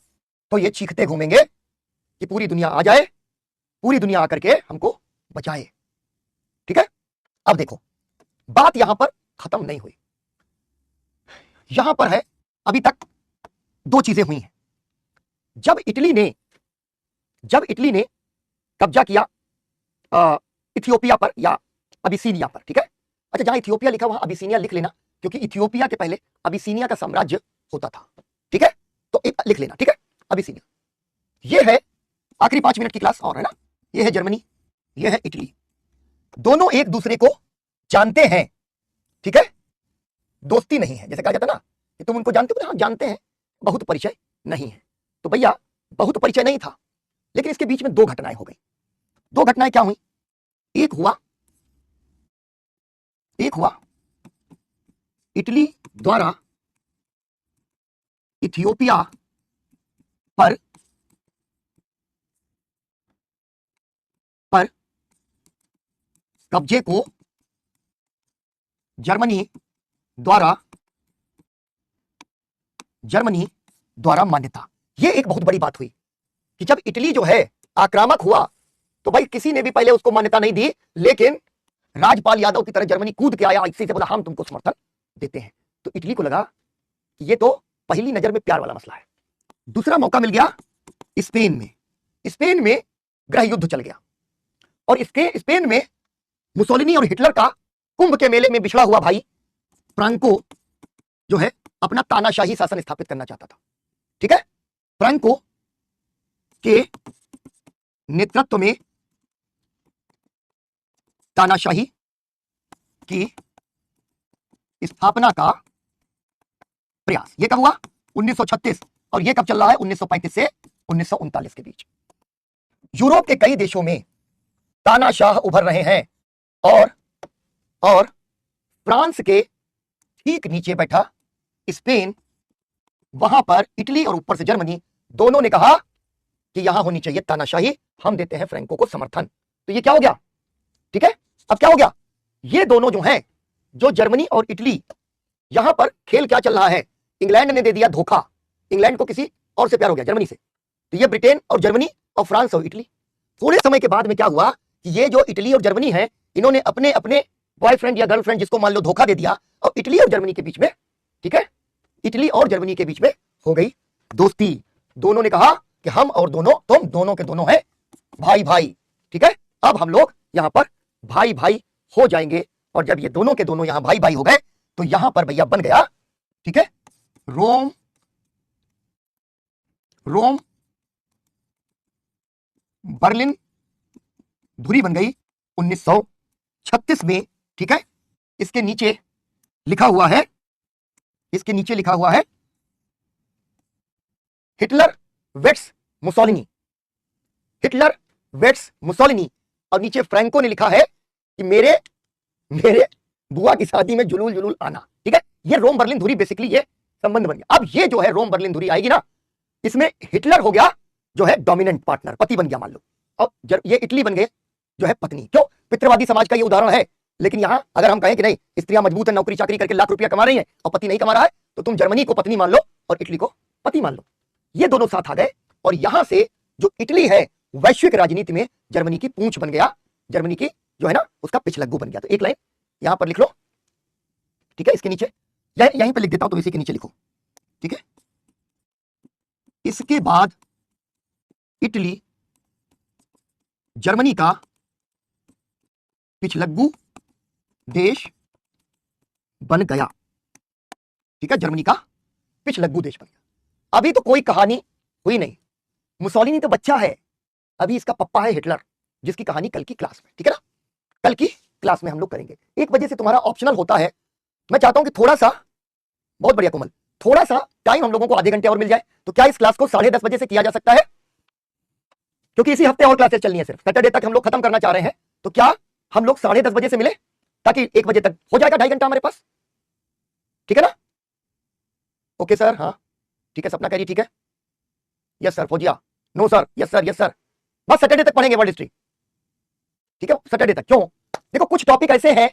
तो ये चीखते घूमेंगे कि पूरी दुनिया आ जाए, पूरी दुनिया आकर के हमको बचाए। ठीक है, अब देखो बात यहां पर खत्म नहीं हुई, यहां पर है अभी तक दो चीजें हुई हैं। जब इटली ने कब्जा किया इथियोपिया पर या अबिसीनिया पर, ठीक है, अच्छा जहां इथियोपिया लिखा वहां अबिसीनिया लिख लेना, क्योंकि इथियोपिया के पहले अबिसीनिया का साम्राज्य होता था। ठीक है, तो एक लिख लेना, ठीक है, अबिसीनिया। ये है आखिरी 5 मिनट की क्लास और है ना, ये है जर्मनी, ये है इटली, दोनों एक दूसरे को जानते हैं, ठीक है, दोस्ती नहीं है। जैसे कहा जाता ना कि तुम उनको जानते हो, हाँ जानते हैं, बहुत परिचय नहीं है। तो भैया बहुत परिचय नहीं था, लेकिन इसके बीच में दो घटनाएं हो गई। दो घटनाएं क्या हुई? एक हुआ इटली द्वारा इथियोपिया पर कब्जे को जर्मनी द्वारा जर्मनी द्वारा मान्यता। यह एक बहुत बड़ी बात हुई कि जब इटली जो है आक्रामक हुआ तो भाई किसी ने भी पहले उसको मान्यता नहीं दी, लेकिन राजपाल यादव की तरह जर्मनी कूद के आया, इसी से बोला हम तुमको समर्थन देते हैं। तो इटली को लगा कि ये तो पहली नजर में प्यार वाला मसला है। दूसरा मौका मिल गया स्पेन में। स्पेन में गृह युद्ध चल गया और इसके स्पेन में मुसोलिनी और हिटलर का कुंभ के मेले में बिछड़ा हुआ भाई फ्रांको जो है अपना तानाशाही शासन स्थापित करना चाहता था। ठीक है, फ्रांको के नेतृत्व में तानाशाही की स्थापना का प्रयास। यह कब हुआ? 1936। और यह कब चल रहा है? 1935 से 1939 के बीच। यूरोप के कई देशों में तानाशाह उभर रहे हैं और फ्रांस के ठीक नीचे बैठा स्पेन, वहां पर इटली और ऊपर से जर्मनी, दोनों ने कहा कि यहां होनी चाहिए तानाशाही, हम देते हैं फ्रैंको को समर्थन। तो ये क्या हो गया? ठीक है, अब क्या हो गया? ये दोनों जो हैं, जो जर्मनी और इटली, यहां पर खेल क्या चल रहा है? इंग्लैंड ने दे दिया धोखा, इंग्लैंड को किसी और से प्यार हो गया, जर्मनी से। तो ये ब्रिटेन और जर्मनी और फ्रांस और इटली। थोड़े समय के बाद में क्या हुआ कि ये जो इटली और जर्मनी है, इन्होंने अपने अपने बॉयफ्रेंड या गर्लफ्रेंड जिसको मान लो धोखा दे दिया, और इटली और जर्मनी के बीच में, ठीक है, इटली और जर्मनी के बीच में हो गई दोस्ती। दोनों ने कहा कि हम और दोनों, तुम दोनों के दोनों हैं भाई भाई। ठीक है, अब हम लोग यहां पर भाई भाई हो जाएंगे। और जब ये दोनों के दोनों यहां भाई भाई हो गए तो यहां पर भैया बन गया, ठीक है, रोम बर्लिन धुरी बन गई 1936 में। ठीक है, इसके नीचे लिखा हुआ है, Hitler waits Mussolini, Hitler waits Mussolini. और नीचे फ्रैंको ने लिखा है कि मेरे बुआ की शादी में जुलूल जुलूल आना। ठीक है, ये रोम बर्लिन धुरी बेसिकली ये संबंध बन गया। अब ये जो है रोम बर्लिन धुरी आएगी ना, इसमें हिटलर हो गया जो है डोमिनेंट पार्टनर, पति बन गया मान लो, और ये इटली बन गए जो है पत्नी। क्यों? पितृवादी समाज का ये उदाहरण है। लेकिन यहां अगर हम कहें कि नहीं, स्त्रियां मजबूत है, नौकरी चाकरी करके लाख रुपया कमा रही हैं और पति नहीं कमा रहा है, तो तुम जर्मनी को पत्नी मान लो और इटली को पति मान लो। ये दोनों साथ आ गए और यहां से जो इटली है वैश्विक राजनीति में जर्मनी की पूंछ बन गया, जर्मनी की जो है ना उसका पिछलग्गू बन गया। तो एक लाइन यहां पर लिख लो, ठीक है, इसके नीचे यहीं पे लिख देता हूं, तो इसी के नीचे लिखो। ठीक है, इसके बाद इटली जर्मनी का पिछलग्गू देश बन गया। ठीक है, जर्मनी का पिछलग्गू देश बन गया। अभी तो कोई कहानी हुई नहीं, मुसोलिनी तो बच्चा है, अभी इसका पप्पा है हिटलर, जिसकी कहानी कल की क्लास में, ठीक है ना, कल की क्लास में हम लोग करेंगे। 1 बजे से तुम्हारा ऑप्शनल होता है। मैं चाहता हूं कि थोड़ा सा, बहुत बढ़िया कोमल, थोड़ा सा टाइम हम लोगों को आधे घंटे और मिल जाए। तो क्या इस क्लास को 10:30 बजे से किया जा सकता है? क्योंकि इसी हफ्ते और क्लासेस चलनी है, सिर्फ सैटरडे तक हम लोग खत्म करना चाह रहे हैं। तो क्या हम लोग 10:30 बजे से मिले, ताकि 1 बजे तक हो जाएगा, 2.5 घंटा हमारे पास। ठीक है ना? ओके सर, हाँ ठीक है। सपना कह रही ठीक है, yes sir. Fauzia, no sir, yes sir, yes sir. बस सैटरडे तक पढ़ेंगे वर्ल्ड हिस्ट्री, ठीक है, सैटरडे तक। क्यों? देखो कुछ टॉपिक ऐसे हैं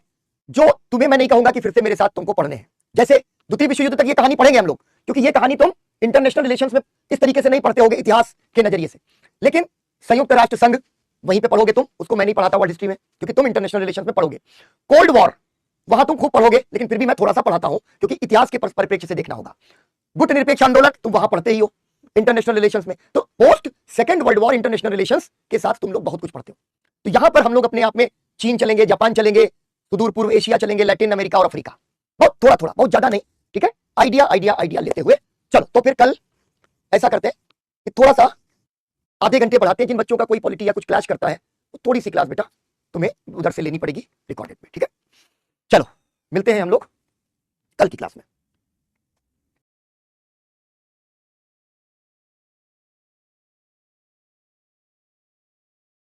जो तुम्हें मैं नहीं कहूंगा कि फिर से मेरे साथ तुमको पढ़ने हैं। जैसे द्वितीय विश्व युद्ध तक ये कहानी पढ़ेंगे हम लोग, क्योंकि ये कहानी तुम इंटरनेशनल रिलेशंस में इस तरीके से नहीं पढ़ते होगे, इतिहास के नजरिए से। लेकिन संयुक्त राष्ट्र संघ वहीं पे पढ़ोगे तुम, उसको मैं नहीं पढ़ाता वर्ल्ड हिस्ट्री में, क्योंकि तुम इंटरनेशनल रिलेशंस में पढ़ोगे। कोल्ड वॉर वहां तुम खूब पढ़ोगे, लेकिन फिर भी मैं थोड़ा सा पढ़ाता हूं, क्योंकि इतिहास के परिप्रेक्ष्य से देखना होगा। गुट निरपेक्ष आंदोलन तुम वहां पढ़ते ही हो इंटरनेशनल रिलेशंस में। तो post second world war international relations के साथ तुम लोग बहुत कुछ पढ़ते हो। तो यहां पर हम लोग अपने आप में चीन चलेंगे, जापान चलेंगे, सुदूर पूर्व एशिया चलेंगे, लैटिन अमेरिका और अफ्रीका, बहुत थोड़ा थोड़ा, बहुत ज्यादा नहीं। ठीक है, आइडिया आइडिया आइडिया लेते हुए चलो। तो फिर कल ऐसा करते हैं कि थोड़ा सा आधे घंटे पढ़ाते हैं। जिन बच्चों का कोई पॉलिटी या कुछ क्लैश करता है, तो थोड़ी सी क्लास बेटा तुम्हें उधर से लेनी पड़ेगी रिकॉर्डेड में। ठीक है, चलो मिलते हैं हम लोग कल की क्लास में।